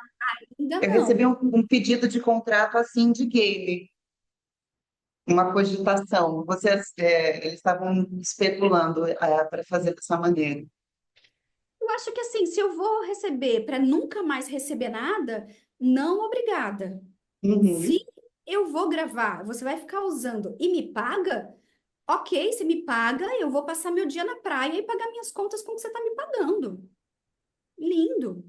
que ainda eu recebi não. um pedido de contrato assim de game, uma cogitação. Eles estavam especulando para fazer dessa maneira. Eu acho que assim, se eu vou receber para nunca mais receber nada, não obrigada. Se Uhum. eu vou gravar, você vai ficar usando e me paga? Ok, se me paga, eu vou passar meu dia na praia e pagar minhas contas com o que você está me pagando. Lindo.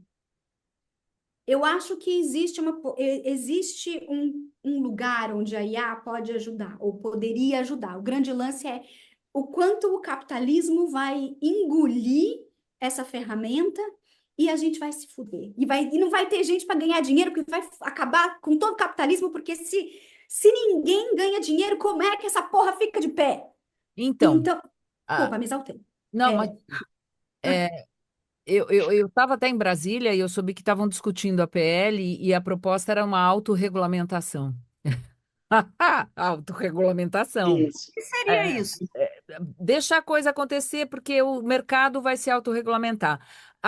Eu acho que existe um lugar onde a IA pode ajudar, ou poderia ajudar. O grande lance é o quanto o capitalismo vai engolir essa ferramenta e a gente vai se fuder. E não vai ter gente para ganhar dinheiro, porque vai acabar com todo o capitalismo, porque se ninguém ganha dinheiro, como é que essa porra fica de pé? Então, Então, ah, desculpa, me exaltei. não, mas É, eu estava até em Brasília e eu soube que estavam discutindo a PL e a proposta era uma autorregulamentação. Autorregulamentação. Isso. O que seria É, isso? deixar a coisa acontecer, porque o mercado vai se autorregulamentar.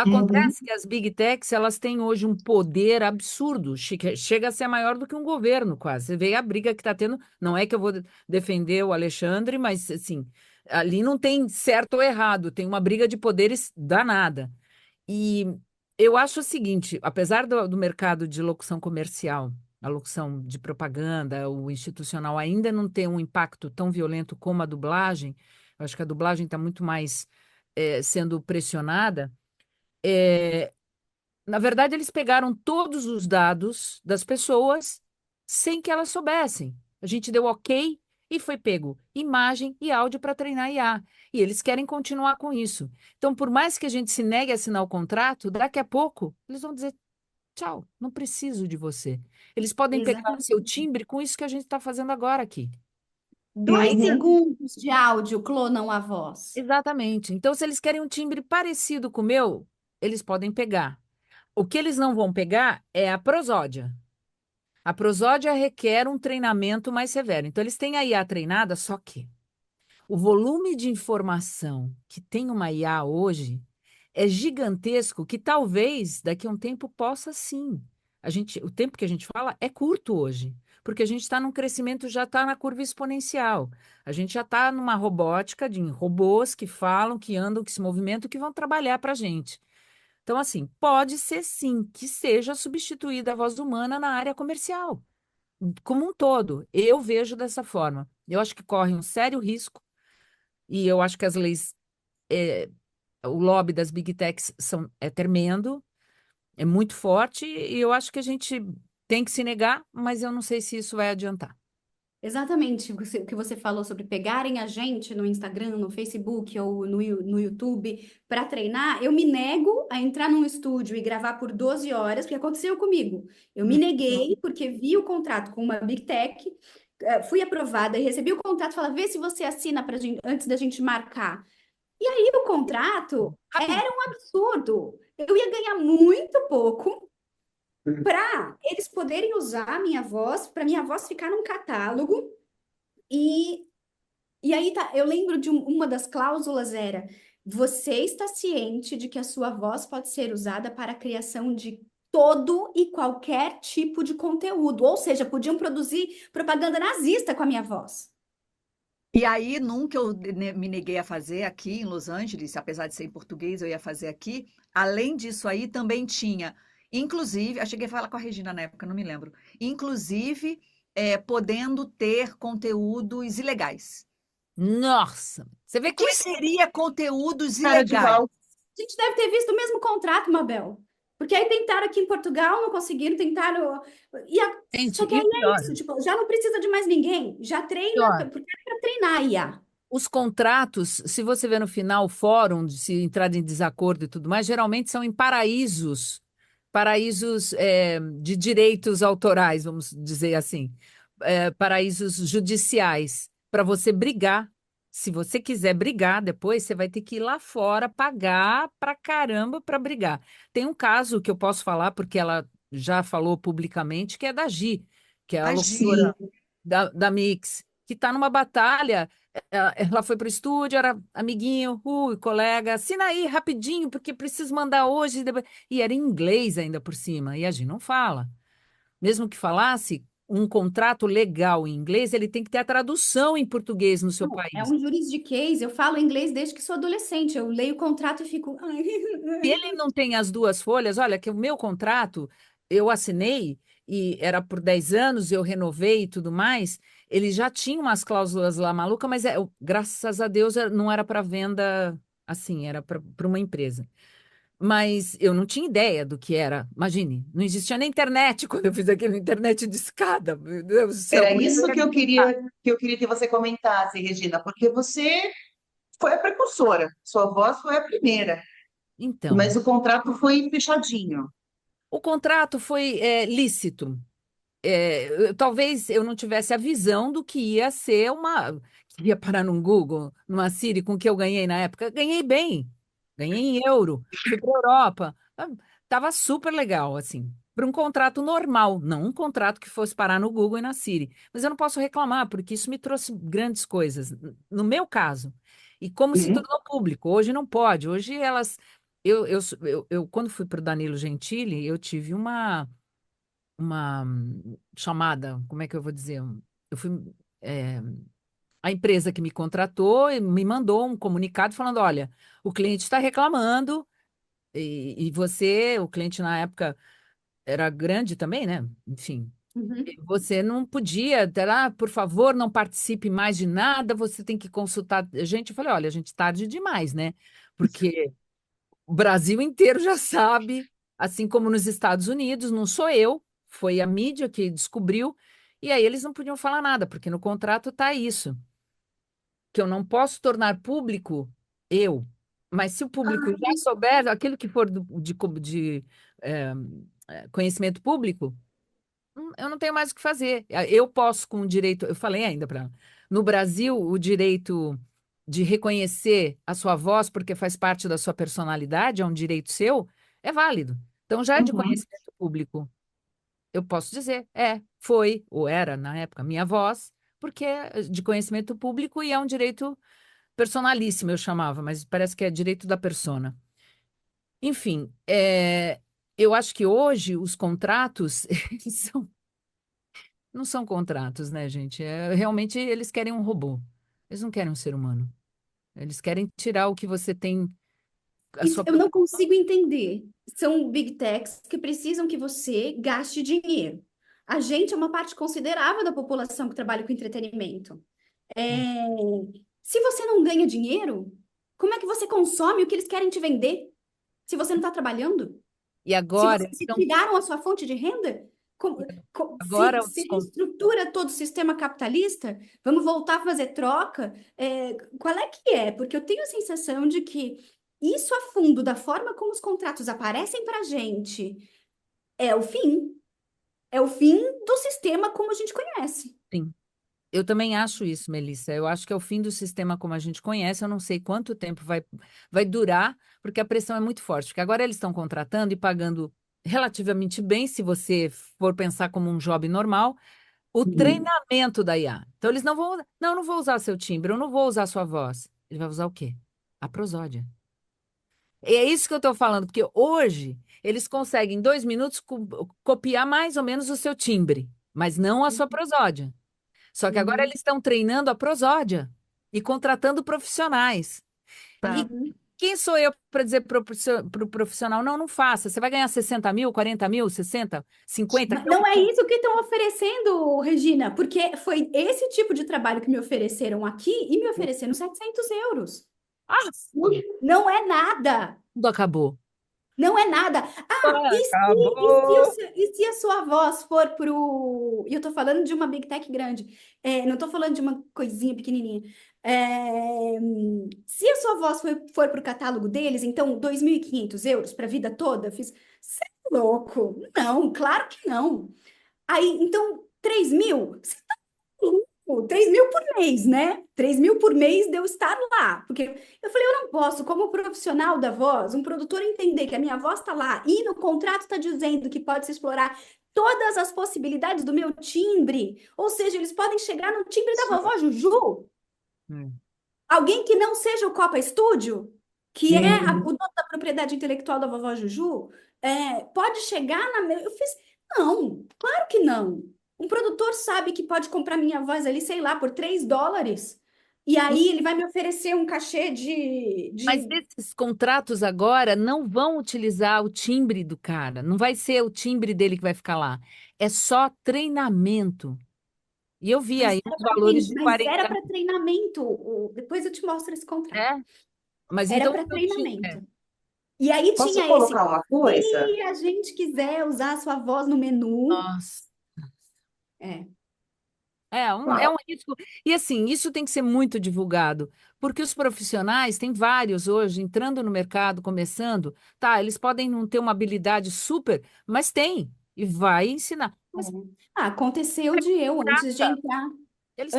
Uhum. Acontece que as big techs, elas têm hoje um poder absurdo, chega a ser maior do que um governo, quase. Você vê a briga que está tendo, não é que eu vou defender o Alexandre, mas, assim, ali não tem certo ou errado, tem uma briga de poderes danada. E eu acho o seguinte, apesar do mercado de locução comercial, a locução de propaganda, o institucional ainda não ter um impacto tão violento como a dublagem, eu acho que a dublagem está muito mais sendo pressionada. eh, Na verdade, eles pegaram todos os dados das pessoas sem que elas soubessem. A gente deu ok e foi pego imagem e áudio para treinar IA. E eles querem continuar com isso. Então, por mais que a gente se negue a assinar o contrato, daqui a pouco eles vão dizer tchau, não preciso de você. Eles podem pegar o seu exatamente. timbre com isso que a gente está fazendo agora aqui. Dois Uhum. segundos de áudio clonam a voz. Exatamente. Então, se eles querem um timbre parecido com o meu, eles podem pegar. O que eles não vão pegar é a prosódia. A prosódia requer um treinamento mais severo. Então, eles têm a IA treinada, só que o volume de informação que tem uma IA hoje é gigantesco, que talvez daqui a um tempo possa sim. O tempo que a gente fala é curto hoje, porque a gente está num crescimento, já está na curva exponencial. A gente já está numa robótica de robôs que falam, que andam, que se movimentam, que vão trabalhar para a gente. Então, assim, pode ser sim que seja substituída a voz humana na área comercial como um todo. Eu vejo dessa forma. Eu acho que corre um sério risco e eu acho que as leis, o lobby das big techs é tremendo, é muito forte e eu acho que a gente tem que se negar, mas eu não sei se isso vai adiantar. Exatamente o que você falou sobre pegarem a gente no Instagram, no Facebook ou no YouTube para treinar. Eu me nego a entrar num estúdio e gravar por 12 horas, porque aconteceu comigo. Eu me Hum. neguei porque vi o contrato com uma Big Tech, fui aprovada e recebi o contrato, fala, vê se você assina pra gente, antes da gente marcar. E o contrato Rapidinho. era um absurdo. Eu ia ganhar muito pouco para eles poderem usar a minha voz, para minha voz ficar num catálogo. E, e aí tá, eu lembro de uma das cláusulas era: você está ciente de que a sua voz pode ser usada para a criação de todo e qualquer tipo de conteúdo, ou seja, podiam produzir propaganda nazista com a minha voz. E aí, num que eu me neguei a fazer aqui em Los Angeles, apesar de ser em português, eu ia fazer aqui. Além disso aí, também tinha, inclusive, eu cheguei a falar com a Regina na época, não me lembro. Inclusive, podendo ter conteúdos ilegais. Nossa, você vê O como que é que seria conteúdos Cara de ilegais? pau. A gente deve ter visto o mesmo contrato, Mabel. Porque aí tentaram aqui em Portugal, não conseguiram, tentaram. Só gente, que e aí o é pior, isso, tipo, já não precisa de mais ninguém. Já treina, pior, porque é para treinar a IA. os contratos, se você vê no final o fórum, se entrar em desacordo e tudo mais, geralmente são em paraísos de direitos autorais, vamos dizer assim, paraísos judiciais, para você brigar se você quiser brigar depois, você vai ter que ir lá fora pagar pra caramba para brigar. Tem um caso que eu posso falar, porque ela já falou publicamente, que é da Gi, que é a Agi. locutora da Mix, que está numa batalha. Ela foi para o estúdio, era amiguinho, colega, assina aí rapidinho, porque preciso mandar hoje. E era em inglês ainda por cima, e a Gi não fala. Mesmo que falasse, um contrato legal em inglês, ele tem que ter a tradução em português no seu Não, é país. um juridiquês. Eu falo inglês desde que sou adolescente. Eu leio o contrato e fico. Ai, Se ai. ele não tem as duas folhas, olha, que o meu contrato eu assinei e era por 10 anos, eu renovei e tudo mais. Ele já tinha umas cláusulas lá maluca, mas graças a Deus não era para venda assim, era para uma empresa. Mas eu não tinha ideia do que era. Imagine, não existia nem internet quando eu fiz aquele internet de escada. Meu Deus do céu, Era como é que eu isso ia que eu digitar? queria que você comentasse, Regina, porque você foi a precursora, sua voz foi a primeira, Então, mas o contrato foi fechadinho. o contrato foi lícito. Talvez eu não tivesse a visão do que ia ser que ia parar num Google, numa Siri, com o que eu ganhei na época. Ganhei bem, ganhei em euro, fui para a Europa, tava super legal, assim, para um contrato normal, não um contrato que fosse parar no Google e na Siri. Mas eu não posso reclamar, porque isso me trouxe grandes coisas, no meu caso. E como se Uhum. tornou público, hoje não pode, hoje elas. Quando fui para o Danilo Gentili, eu tive uma chamada, como é que eu vou dizer? Eu fui, é, a empresa que me contratou me mandou um comunicado falando: olha, o cliente está reclamando e você, o cliente na época era grande também, né? Enfim, Uhum. você não podia, por favor, não participe mais de nada, você tem que consultar a gente. Eu falei: olha, a gente tarde demais, né? Porque o Brasil inteiro já sabe, assim como nos Estados Unidos, não sou eu, foi a mídia que descobriu, e aí eles não podiam falar nada, porque no contrato está isso, que eu não posso tornar público eu, mas se o público já souber aquilo que for de eh, conhecimento público, eu não tenho mais o que fazer. Eu posso, com o direito, eu falei ainda para ela, no Brasil, o direito de reconhecer a sua voz, porque faz parte da sua personalidade, é um direito seu, é válido. Então, já é de Uhum. conhecimento público. Eu posso dizer, foi, ou era, na época, minha voz, porque é de conhecimento público e é um direito personalíssimo, eu chamava, mas parece que é direito da persona. Enfim, eu acho que hoje os contratos eles não são contratos, né, gente? Realmente eles querem um robô. Eles não querem um ser humano. Eles querem tirar o que você tem, a Isso sua. eu não consigo entender. São big techs que precisam que você gaste dinheiro. A gente é uma parte considerável da população que trabalha com entretenimento. É, Se você não ganha dinheiro, como é que você consome o que eles querem te vender? Se você não está trabalhando? E Se agora, você se tiraram a sua fonte de renda? agora Se estrutura todo o sistema capitalista, vamos voltar a fazer troca? Qual é que é? Porque eu tenho a sensação de que isso a fundo, da forma como os contratos aparecem para a gente, é o fim. É o fim do sistema como a gente conhece. sim, eu também acho isso, Melissa. Eu acho que é o fim do sistema como a gente conhece. Eu não sei quanto tempo vai durar, porque a pressão é muito forte. Porque agora eles estão contratando e pagando relativamente bem, se você for pensar como um job normal, o Uhum. treinamento da IA. Então eles não vão, não, eu não vou usar seu timbre, eu não vou usar sua voz. Ele vai usar o quê? A prosódia. E é isso que eu estou falando, porque hoje eles conseguem em 2 minutos copiar mais ou menos o seu timbre, mas não a sua prosódia. Só que agora Uhum, eles estão treinando a prosódia e contratando profissionais. E uhum. quem sou eu para dizer para o profissional, não, não faça. Você vai ganhar 60 mil, 40 mil, 60, 50, Mas que é o não é mínimo. isso que estão oferecendo, Regina, porque foi esse tipo de trabalho que me ofereceram aqui e me ofereceram 700 euros. Ah, Não é nada. tudo acabou. Não é nada. Acabou. E se a sua voz for pro. E eu tô falando de uma Big Tech grande, não tô falando de uma coisinha pequenininha. Se a sua voz for pro catálogo deles, então 2.500 euros para a vida toda, eu fiz. Você é louco? Não, claro que não. Aí, então, 3.000? Você tá louco? 3 mil por mês, né? 3 mil por mês de eu estar lá. Porque eu falei, eu não posso, como profissional da voz, um produtor entender que a minha voz está lá e no contrato está dizendo que pode se explorar todas as possibilidades do meu timbre. Ou seja, eles podem chegar no timbre da vovó Juju. Hum. Alguém que não seja o Copa Estúdio, que é o Uhum. dono da propriedade intelectual da vovó Juju, pode chegar na. Eu fiz. Não, claro que não. Um produtor sabe que pode comprar minha voz ali, sei lá, por $3. E aí ele vai me oferecer um cachê Mas de... esses contratos agora não vão utilizar o timbre do cara. Não vai ser o timbre dele que vai ficar lá. É só treinamento. E eu vi aí uns valores de Mas era 40 para treinamento. Depois eu te mostro esse contrato. é? Mas Era então para eu tinha. treinamento. E aí Posso tinha esse. colocar uma coisa? Se a gente quiser usar a sua voz no menu. Nossa. É. É um risco. E assim, isso tem que ser muito divulgado, porque os profissionais, tem vários hoje entrando no mercado, começando, tá, eles podem não ter uma habilidade super, mas tem, e vai ensinar. Mas Aconteceu de eu, trata, eles querem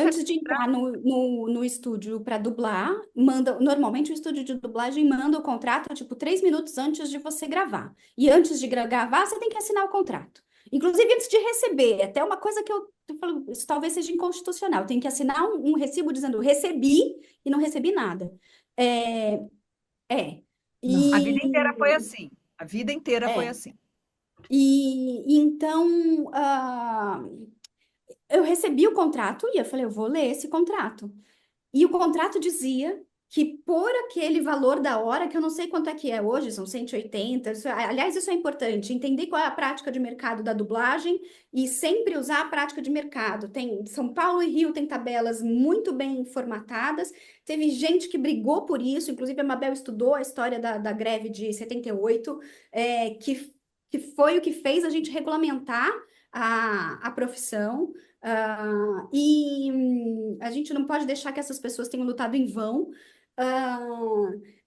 antes de trata. entrar no estúdio para dublar, normalmente o estúdio de dublagem manda o contrato, tipo, 3 minutos antes de você gravar. E antes de gravar, você tem que assinar o contrato. Inclusive, antes de receber, até uma coisa que eu falo, isso talvez seja inconstitucional, tem que assinar um recibo dizendo recebi e não recebi nada. É, é. A vida inteira foi E, assim. A vida inteira foi é. assim. E então, eu recebi o contrato e eu falei, eu vou ler esse contrato. E o contrato dizia que por aquele valor da hora, que eu não sei quanto é que é hoje, são 180, aliás, isso é importante, entender qual é a prática de mercado da dublagem e sempre usar a prática de mercado. Tem São Paulo e Rio tem tabelas muito bem formatadas, teve gente que brigou por isso, inclusive a Mabel estudou a história da greve de 78, que foi o que fez a gente regulamentar a profissão. A gente não pode deixar que essas pessoas tenham lutado em vão. Ah,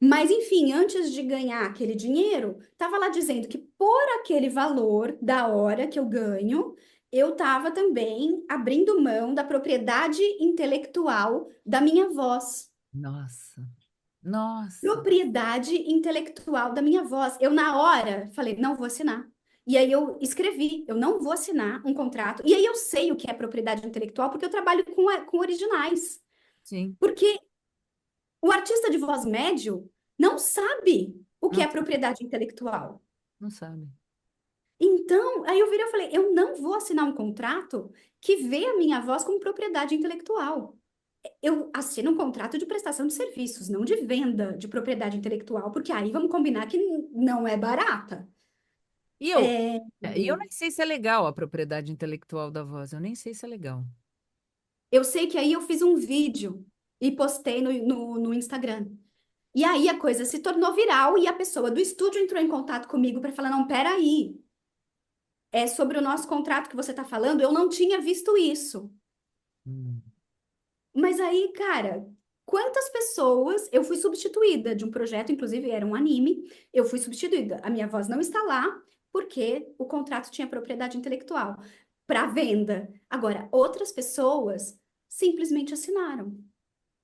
mas, enfim, antes de ganhar aquele dinheiro, estava lá dizendo que por aquele valor da hora que eu ganho, eu estava também abrindo mão da propriedade intelectual da minha voz. Nossa, nossa. Propriedade intelectual da minha voz. Eu, na hora, falei, não vou assinar. E aí eu escrevi, eu não vou assinar um contrato. E aí eu sei o que é propriedade intelectual, porque eu trabalho com originais. Sim, Porque o artista de voz médio não sabe o que não, é propriedade intelectual. não sabe. Então, aí eu virei e falei, eu não vou assinar um contrato que vê a minha voz como propriedade intelectual. Eu assino um contrato de prestação de serviços, não de venda de propriedade intelectual, porque aí vamos combinar que não é barata. E É, eu nem sei se é legal a propriedade intelectual da voz, eu nem sei se é legal. eu sei que aí eu fiz um vídeo e postei no Instagram. E aí a coisa se tornou viral e a pessoa do estúdio entrou em contato comigo para falar: não, peraí, é sobre o nosso contrato que você está falando, eu não tinha visto isso. Hum. Mas aí, cara, quantas pessoas. Eu fui substituída de um projeto, inclusive era um anime, eu fui substituída. A minha voz não está lá porque o contrato tinha propriedade intelectual para venda. Agora, outras pessoas simplesmente assinaram.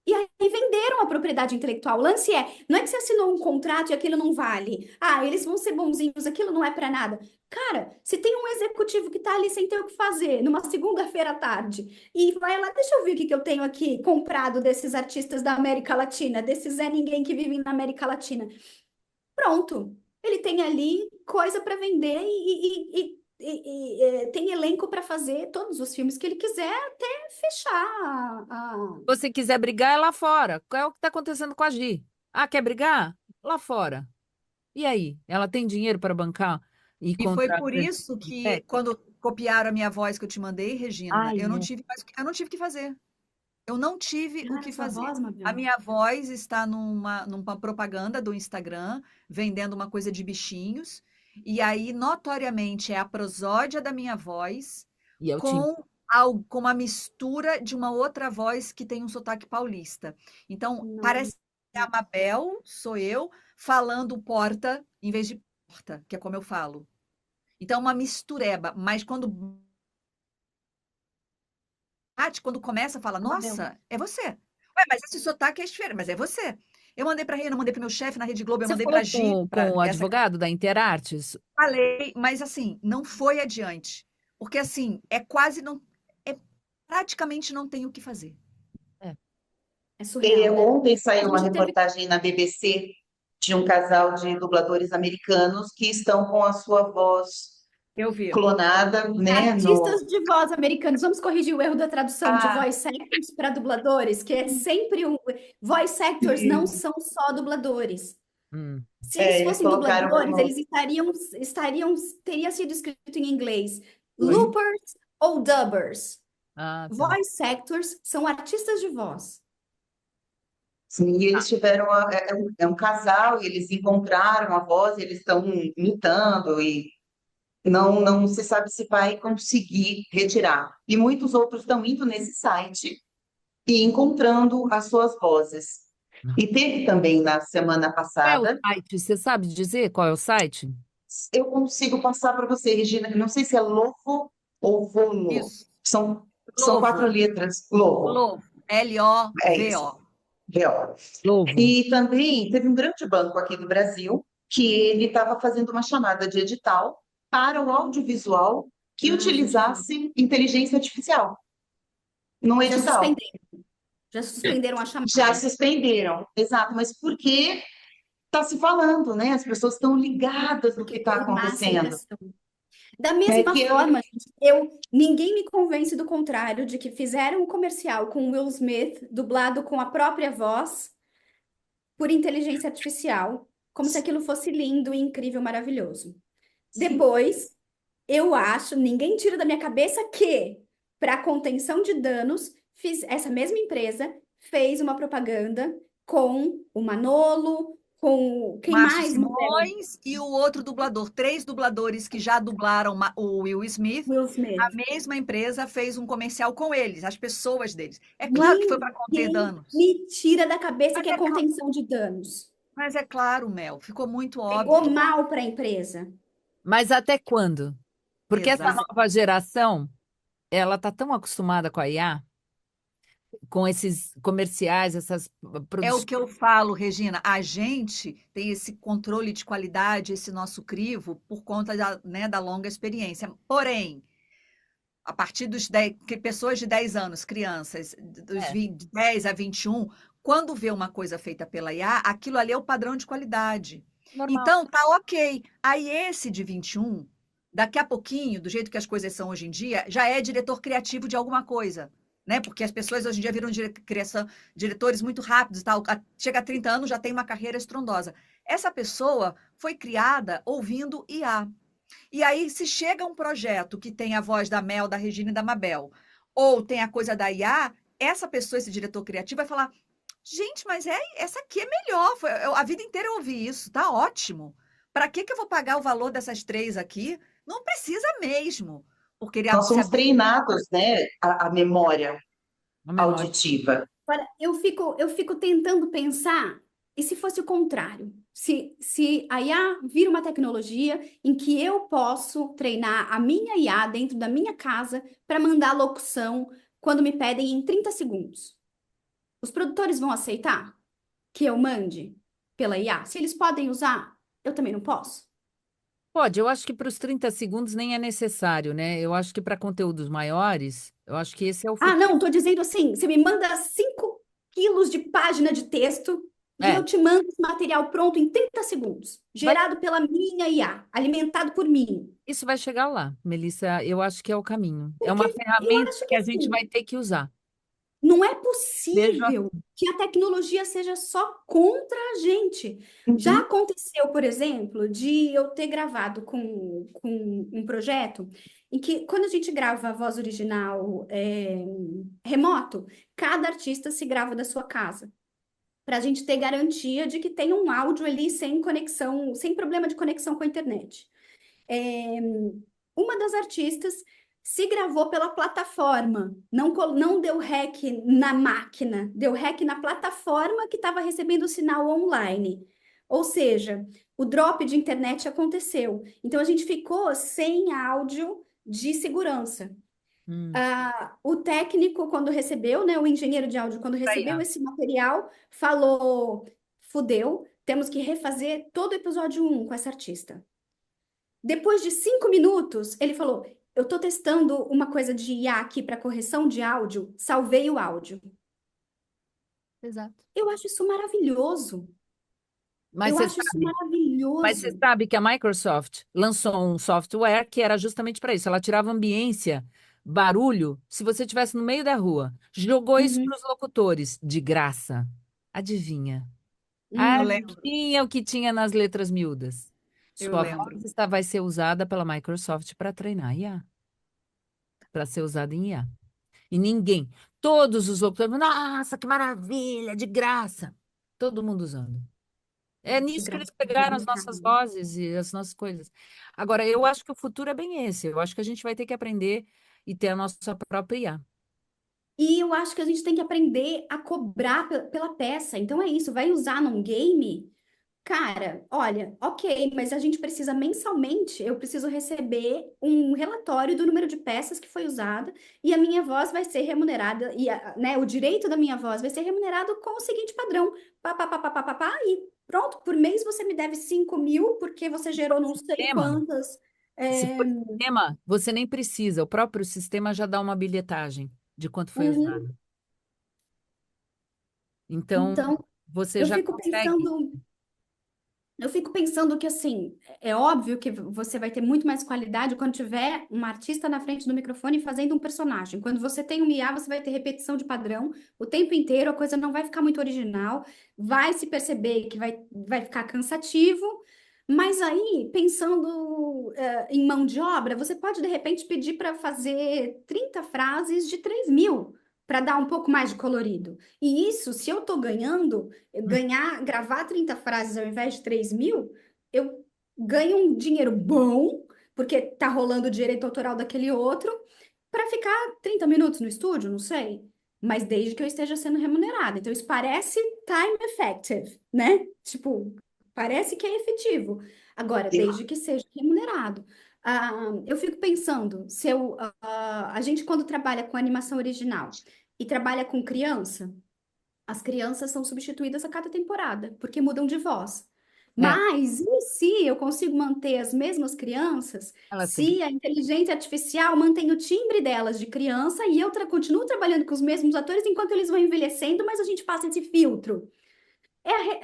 E aí venderam a propriedade intelectual. O lance não é que você assinou um contrato e aquilo não vale. Ah, eles vão ser bonzinhos, aquilo não é para nada. Cara, se tem um executivo que tá ali sem ter o que fazer, numa segunda-feira à tarde, e vai lá, deixa eu ver o que que eu tenho aqui comprado desses artistas da América Latina, desses Zé Ninguém que vivem na América Latina. Pronto. Ele tem ali coisa para vender tem elenco para fazer todos os filmes que ele quiser até fechar Se você quiser brigar, é lá fora. Qual é o que está acontecendo com a Gi? Ah, quer brigar? Lá fora. E aí? Ela tem dinheiro para bancar e E foi contratar? por isso que, É. quando copiaram a minha voz que eu te mandei, Regina, Ai, eu não é. tive eu não tive o que fazer. Eu não tive o Tiraram que sua fazer. voz, A Mabel? minha voz está numa propaganda do Instagram, vendendo uma coisa de bichinhos, e aí, notoriamente, é a prosódia da minha voz E é o time. com uma mistura de uma outra voz que tem um sotaque paulista. Então, Não. parece que a Mabel, sou eu, falando porta em vez de porta, que é como eu falo. Então, uma mistureba, mas quando quando começa, fala, Mabel. nossa, é você. Ué, mas esse sotaque é diferente, mas é você. Eu mandei para Rena, mandei para meu chefe na Rede Globo, eu Você mandei falou para Gi, com para o essa advogado da Interartes? falei, mas assim, não foi adiante. Porque assim, praticamente não tem o que fazer. É. É surreal, né? Ontem A saiu uma gente teve. reportagem na BBC de um casal de dubladores americanos que estão com a sua voz Eu vi. clonada, né, Artistas de voz americanos, vamos corrigir o erro da tradução de Ah, voice actors para dubladores, que é sempre um. Voice actors não são só dubladores. Hum. Se eles eles fossem colocaram dubladores, como... eles teria sido escrito em inglês loopers ou dubbers. Ah, tá. Voice actors são artistas de voz. Sim, e eles tiveram... É um casal, e eles encontraram a voz, e eles estão lutando, e não se sabe se vai conseguir retirar. E muitos outros estão indo nesse site e encontrando as suas vozes. E teve também na semana Qual é o passada, site? Você sabe dizer qual é o site? eu consigo passar para você, Regina, não sei se é Lovo ou Volo, Isso. são quatro Lovo. letras, Lovo, Lovo. é isso, Lovo. V-O. Lovo. E também teve um grande banco aqui do Brasil que ele estava fazendo uma chamada de edital para o audiovisual que Ah, gente, utilizasse inteligência artificial no já edital. suspenderam. Já suspenderam a Já chamada. suspenderam, exato, mas porque está se falando, né? As pessoas estão ligadas no que Porque está foi má acontecendo. aceitação. Da É mesma que forma, gente, ninguém me convence do contrário de que fizeram um comercial com Will Smith, dublado com a própria voz, por inteligência artificial, como se aquilo fosse lindo, incrível, maravilhoso. Depois, eu acho, ninguém tira da minha cabeça que, para contenção de danos, essa mesma empresa fez uma propaganda com o Manolo, com quem Márcio mais, Mabel? Simões e o outro dublador. 3 dubladores que já dublaram o Will Smith. Will A Smith. mesma empresa fez um comercial com eles, as pessoas deles. É claro que foi para conter Ninguém danos. me tira da cabeça Mas que é é, contenção de danos. mas é claro, Mel, ficou muito Pegou óbvio. mal para a empresa. Mas até quando? Porque essa Pois é. Exato. nova geração, ela tá tão acostumada com a IA, com esses comerciais, essas É o produções. que eu falo, Regina. A gente tem esse controle de qualidade, esse nosso crivo, por conta da, né, da longa experiência. Porém, a partir dos 10, pessoas de 10 anos, crianças, dos É, 20, 10 a 21, quando vê uma coisa feita pela IA, aquilo ali é o padrão de qualidade. normal. Então, tá ok. Aí esse de 21, daqui a pouquinho, do jeito que as coisas são hoje em dia, já é diretor criativo de alguma coisa. Né? Porque as pessoas hoje em dia viram diretores muito rápidos e tal. Chega a 30 anos, já tem uma carreira estrondosa. Essa pessoa foi criada ouvindo IA. E aí, se chega um projeto que tem a voz da Mel, da Regina e da Mabel, ou tem a coisa da IA, essa pessoa, esse diretor criativo, vai falar: gente, mas essa aqui é melhor. A vida inteira eu ouvi isso, tá ótimo. Para que eu vou pagar o valor dessas 3 aqui? Não precisa mesmo. Porque ele Nós se somos treinados, né, a memória A memória. auditiva. Agora, eu fico tentando pensar, e se fosse o contrário? Se a IA vira uma tecnologia em que eu posso treinar a minha IA dentro da minha casa para mandar locução quando me pedem em 30 segundos. Os produtores vão aceitar que eu mande pela IA? Se eles podem usar, eu também não posso? Pode, eu acho que para os 30 segundos nem é necessário, né? Eu acho que para conteúdos maiores, eu acho que esse é o Ah, futuro. não, tô dizendo assim, você me manda 5 quilos de página de texto e É, eu te mando esse material pronto em 30 segundos, vai, gerado pela minha IA, alimentado por mim. isso vai chegar lá, Melissa. Eu acho que é o caminho. É Porque uma eu ferramenta acho que que a gente vai assim, ter que usar. não é Vejo possível assim. que a tecnologia seja só contra a gente. Já Uhum. aconteceu, por exemplo, de eu ter gravado com um projeto em que, quando a gente grava a voz original remoto, cada artista se grava da sua casa, para a gente ter garantia de que tem um áudio ali sem conexão, sem problema de conexão com a internet. É, uma das artistas se gravou pela plataforma, não deu rec na máquina, deu rec na plataforma que estava recebendo o sinal online. Ou seja, o drop de internet aconteceu. Então a gente ficou sem áudio de segurança. Hum, O técnico, quando recebeu, né, o engenheiro de áudio, quando pra recebeu IA. esse material, falou: fudeu, temos que refazer todo o episódio 1 com essa artista. Depois de 5 minutos, ele falou: eu tô testando uma coisa de IA aqui para correção de áudio, salvei o áudio. Exato. Eu acho isso maravilhoso. Mas Eu você acho isso sabe, mas você maravilhoso. sabe que a Microsoft lançou um software que era justamente para isso. Ela tirava ambiência, barulho, se você estivesse no meio da rua. Jogou isso Uhum. para os locutores, de graça. Adivinha? Eu Hum, lembro, Adivinha o que tinha nas letras miúdas? eu Sua lembro. voz vai ser usada pela Microsoft para treinar IA, para ser usada em IA. E ninguém, todos os locutores, nossa, que maravilha, de graça. Todo mundo usando. É de nisso que eles graça, pegaram as brincar. nossas vozes e as nossas coisas. Agora, eu acho que o futuro é bem esse. Eu acho que a gente vai ter que aprender e ter a nossa própria IA. E eu acho que a gente tem que aprender a cobrar pela peça. Então é isso, vai usar num game? Cara, olha, ok, mas a gente precisa mensalmente, eu preciso receber um relatório do número de peças que foi usada e a minha voz vai ser remunerada, e né, o direito da minha voz vai ser remunerado com o seguinte padrão: pá, pá, pá, pá, pá, pá, pá, e pronto, por mês você me deve 5.000 porque você gerou não sei Sistema, quantas. se é, for sistema, você nem precisa. O próprio sistema já dá uma bilhetagem de quanto foi uhum. usado. Então, Então, você eu já fico consegue. pensando. Eu fico pensando que, assim, é óbvio que você vai ter muito mais qualidade quando tiver um artista na frente do microfone fazendo um personagem. Quando você tem um IA, você vai ter repetição de padrão o tempo inteiro, a coisa não vai ficar muito original, vai se perceber que vai ficar cansativo. Mas aí, pensando, em mão de obra, você pode, de repente, pedir para fazer 30 frases de 3.000, para dar um pouco mais de colorido. E isso, se eu estou ganhando gravar 30 frases ao invés de 3.000, eu ganho um dinheiro bom, porque tá rolando o direito autoral daquele outro, para ficar 30 minutos no estúdio, não sei. Mas desde que eu esteja sendo remunerada. Então, isso parece time effective, né? Tipo, parece que é efetivo. Agora, desde que seja remunerado. Eu fico pensando, se a gente, quando trabalha com animação original e trabalha com criança, as crianças são substituídas a cada temporada, porque mudam de voz. É, Mas e se eu consigo manter as mesmas crianças, ela se a inteligência artificial mantém o timbre delas de criança e eu continuo trabalhando com os mesmos atores enquanto eles vão envelhecendo, mas a gente passa esse filtro?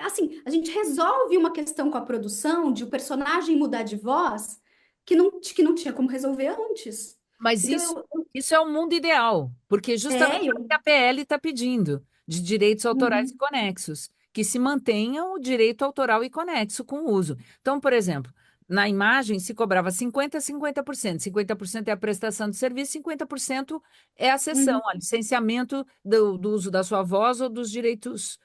Assim, a gente resolve uma questão com a produção de o personagem mudar de voz que não tinha como resolver antes. Mas Então, isso é o mundo ideal, porque justamente é o eu, que a PL está pedindo, de direitos autorais e uhum, conexos, que se mantenha o direito autoral e conexo com o uso. Então, por exemplo, na imagem se cobrava 50% a 50%. 50% é a prestação de serviço, 50% é a cessão, uhum, a licenciamento do uso da sua voz ou dos direitos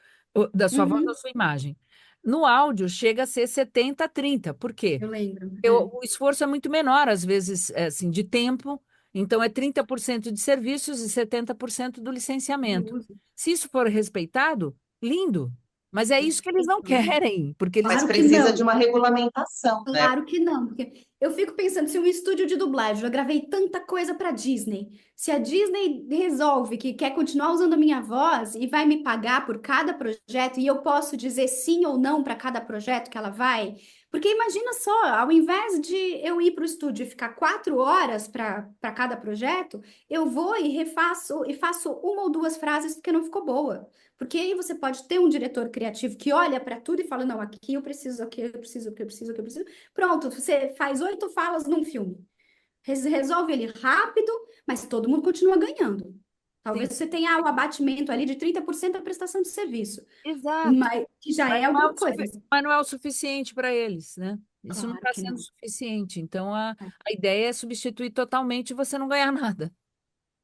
da sua voz ou uhum, sua imagem. No áudio chega a ser 70 a 30. Por quê? eu lembro. O esforço é muito menor, às vezes, assim, de tempo. Então, é 30% de serviços e 70% do Do licenciamento. uso. Se isso for respeitado, lindo. Mas é isso que eles não Perfeito. querem, porque eles Mas Claro que precisa de não. uma regulamentação, né? Claro que não, porque eu fico pensando, se um estúdio de dublagem, eu gravei tanta coisa para Disney, se a Disney resolve que quer continuar usando a minha voz e vai me pagar por cada projeto, e eu posso dizer sim ou não para cada projeto que ela vai, porque imagina só, ao invés de eu ir para o estúdio e ficar 4 horas para cada projeto, eu vou e refaço e faço uma ou duas frases porque não ficou boa. Porque aí você pode ter um diretor criativo que olha para tudo e fala, não, aqui eu preciso, aqui eu preciso, aqui eu preciso, aqui eu preciso. Pronto, você faz 8 falas num filme. Resolve ele rápido, mas todo mundo continua ganhando. têm. Talvez você tenha o abatimento ali de 30% da prestação de serviço, Exato. mas que já Mas é não é alguma o, coisa. Mas, mas não é o suficiente para eles, né? Isso não claro está que sendo não. suficiente. Então, É, a ideia é substituir totalmente e você não ganhar nada.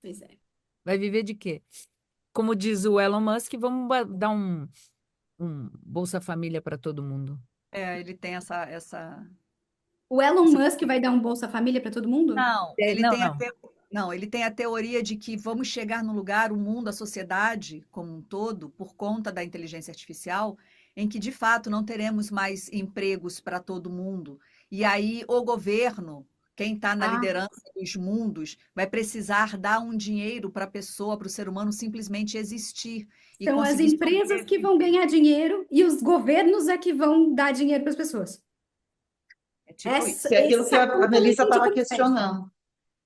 pois é. Vai viver de quê? Como diz o Elon Musk, vamos dar um Bolsa Família para todo mundo. Ele tem O Elon essa... Musk vai dar um Bolsa Família para todo mundo? Não, É, ele não, tem não. não, ele tem a teoria de que vamos chegar num lugar, o mundo, a sociedade como um todo, por conta da inteligência artificial, em que de fato não teremos mais empregos para todo mundo. E aí o governo Quem está na Ah, liderança dos mundos vai precisar dar um dinheiro para a pessoa, para o ser humano simplesmente existir e são as conseguir empresas que vão sobreviver. ganhar dinheiro e os governos é que vão dar dinheiro para as pessoas. É tipo isso. Que é aquilo que Essa a conta eu não Melissa entendi estava como fecha. questionando.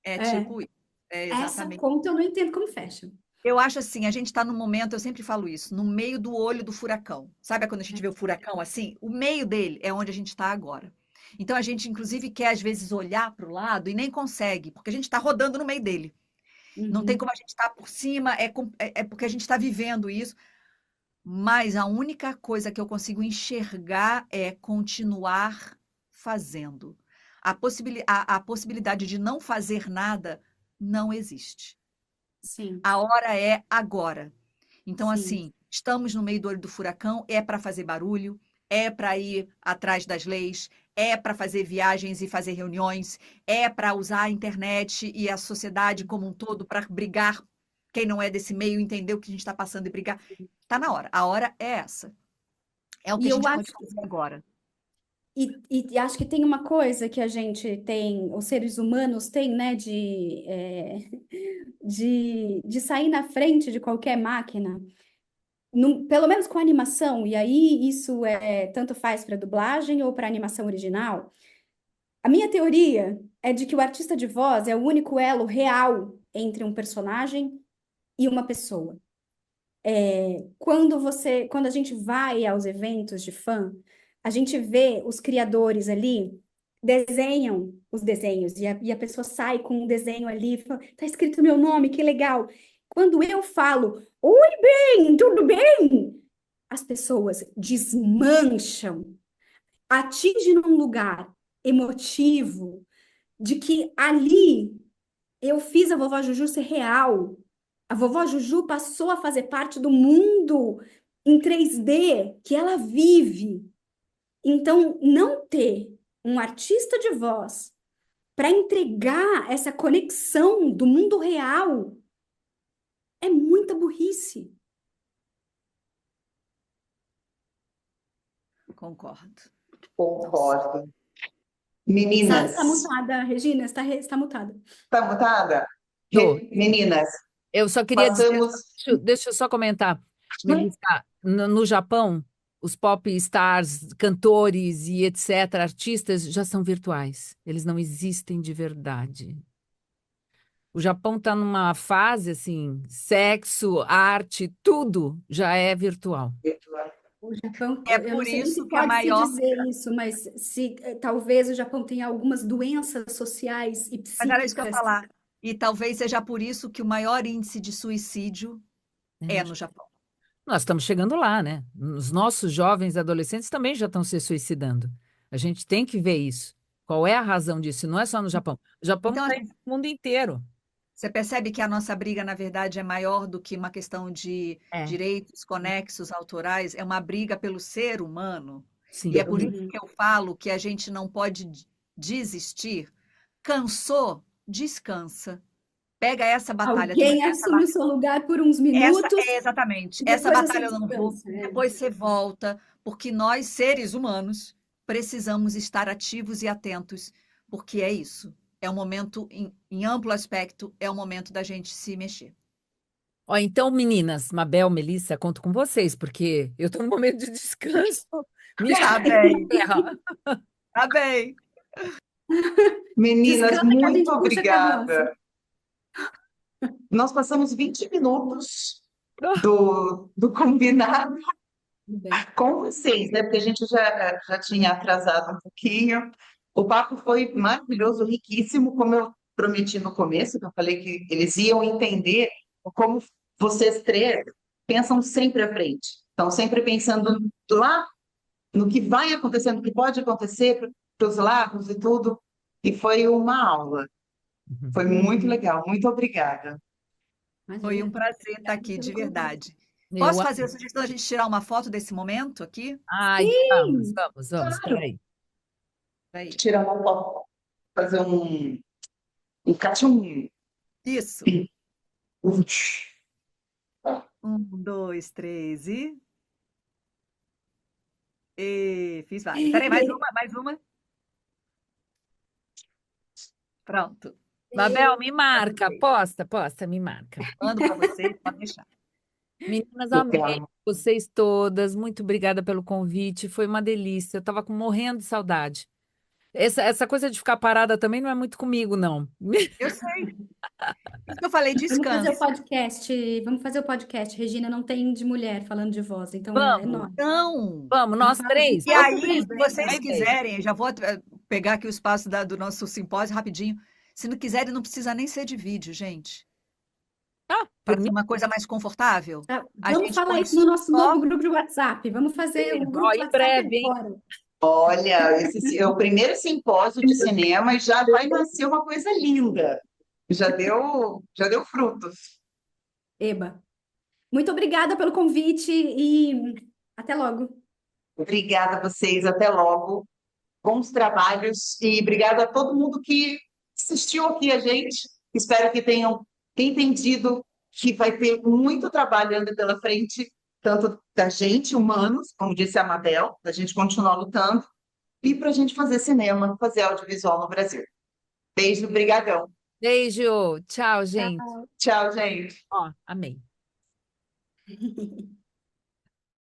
É É, tipo isso. É essa exatamente. conta eu não entendo como fecha. Eu acho assim, a gente está no momento, eu sempre falo isso, no meio do olho do furacão. Sabe quando a gente vê o furacão assim? O meio dele é onde a gente está agora. Então a gente, inclusive, quer às vezes olhar para o lado e nem consegue, porque a gente está rodando no meio dele. Não tem Uhum. como a gente estar por cima, é porque a gente está vivendo isso. Mas a única coisa que eu consigo enxergar é continuar fazendo. A possibilidade de não fazer nada não existe. Sim, A hora é agora. Então, sim. assim, estamos no meio do olho do furacão, é para fazer barulho, é para ir atrás das leis, é para fazer viagens e fazer reuniões, é para usar a internet e a sociedade como um todo para brigar. Quem não é desse meio entender o que a gente está passando e brigar. Está na hora. A hora é essa. É o que E a eu gente pode acho, fazer agora. e acho que tem uma coisa que a gente tem, os seres humanos têm, né, de sair na frente de qualquer máquina. Pelo menos com animação, e aí isso tanto faz para dublagem ou para animação original. A minha teoria é de que o artista de voz é o único elo real entre um personagem e uma pessoa. Quando a gente vai aos eventos de fã, a gente vê os criadores ali desenham os desenhos e a pessoa sai com um desenho ali, e fala, tá escrito meu nome, que legal. Quando eu falo, oi, bem, tudo bem? As pessoas desmancham, atingem num lugar emotivo de que ali eu fiz a vovó Juju ser real. A vovó Juju passou a fazer parte do mundo em 3D que ela vive. Então, não ter um artista de voz para entregar essa conexão do mundo real é muita burrice. Concordo. Concordo. Está Meninas, mutada, Regina, está mutada. tá mutada? Tô. Meninas, Eu só queria dizer, passamos. deixa eu só comentar, Melissa, no Japão, os pop stars, cantores e etc., artistas já são virtuais. Eles não existem de verdade. O Japão está numa fase assim, sexo, arte, tudo já é virtual. O Japão, É eu não por sei nem se isso que a pode se maior. dizer isso, mas se talvez o Japão tenha algumas doenças sociais e Mas era isso que eu ia psíquicas. falar. E talvez seja por isso que o maior índice de suicídio É, é no Japão. nós estamos chegando lá, né? Os nossos jovens adolescentes também já estão se suicidando. A gente tem que ver isso. Qual é a razão disso? Não é só no Japão. O Japão Então, está no mundo inteiro. você percebe que a nossa briga, na verdade, é maior do que uma questão de É, direitos conexos autorais, é uma briga pelo ser humano. E sim. é por isso Uhum. que eu falo que a gente não pode desistir. Cansou? Descansa. Pega essa batalha. Tudo Alguém bem, assume o seu lugar por uns essa minutos é exatamente. e Essa depois você batalha eu não vou. descansa. Depois você volta, porque nós, seres humanos, precisamos estar ativos e atentos, porque é isso. É um momento, em amplo aspecto, é o momento da gente se mexer. Ó, então, meninas, Mabel, Melissa, conto com vocês, porque eu estou no momento de descanso. Me Tá chamem pra bem, terra. tá bem. Meninas, Descansa que a muito gente puxa a carroça. obrigada. Nós passamos 20 minutos do combinado Tudo bem. com vocês, né? Porque a gente já tinha atrasado um pouquinho. O papo foi maravilhoso, riquíssimo, como eu prometi no começo, que eu falei que eles iam entender como vocês três pensam sempre à frente. Estão sempre pensando lá no que vai acontecer, no que pode acontecer, para os lados e tudo. E foi uma aula. Foi muito Uhum. legal. Muito obrigada. Foi um Imagina. prazer estar Obrigada aqui, de pelo convite. verdade. Eu, Posso fazer a sugestão de a gente tirar uma foto desse momento aqui? ai, vamos, Sim, vamos, vamos. Espera aí. Peraí. Tirar uma foto, fazer um cachum. Isso. 1, 2, 3 e. E fiz várias. Peraí, mais uma, mais uma. Pronto. Babel, me marca, posta, me marca. Mando para você, pode deixar. Meninas, amei Legal. vocês todas. Muito obrigada pelo convite. Foi uma delícia. Eu estava morrendo de saudade. Essa coisa de ficar parada também não é muito comigo, não. Eu sei. Por isso que eu falei Vamos fazer o descanse. podcast. Vamos fazer o podcast. Regina não tem de mulher falando de voz, então é Vamos, nóis. Não. vamos, nós Fala- três. E fala aí, sobre se isso, vocês Vai ver. quiserem, eu já vou pegar aqui o espaço do nosso simpósio rapidinho. Se não quiserem, não precisa nem ser de vídeo, gente. Ah, Para por ser mim. uma coisa mais confortável. Tá? A Vamos gente falar põe isso no nosso só. novo grupo de WhatsApp. Vamos fazer o grupo Ó, de em WhatsApp breve, hein? agora. Olha, esse é o primeiro simpósio de cinema e já vai nascer uma coisa linda. Já deu frutos. Eba. Muito obrigada pelo convite e até logo. Obrigada a vocês, até logo. Bons trabalhos e obrigada a todo mundo que assistiu aqui a gente. Espero que tenham entendido que vai ter muito trabalho ainda pela frente, tanto da gente, humanos, como disse a Mabel, da gente continuar lutando, e para a gente fazer cinema, fazer audiovisual no Brasil. Beijo, brigadão. Beijo. Tchau, gente. Tchau, gente. Ó, amei.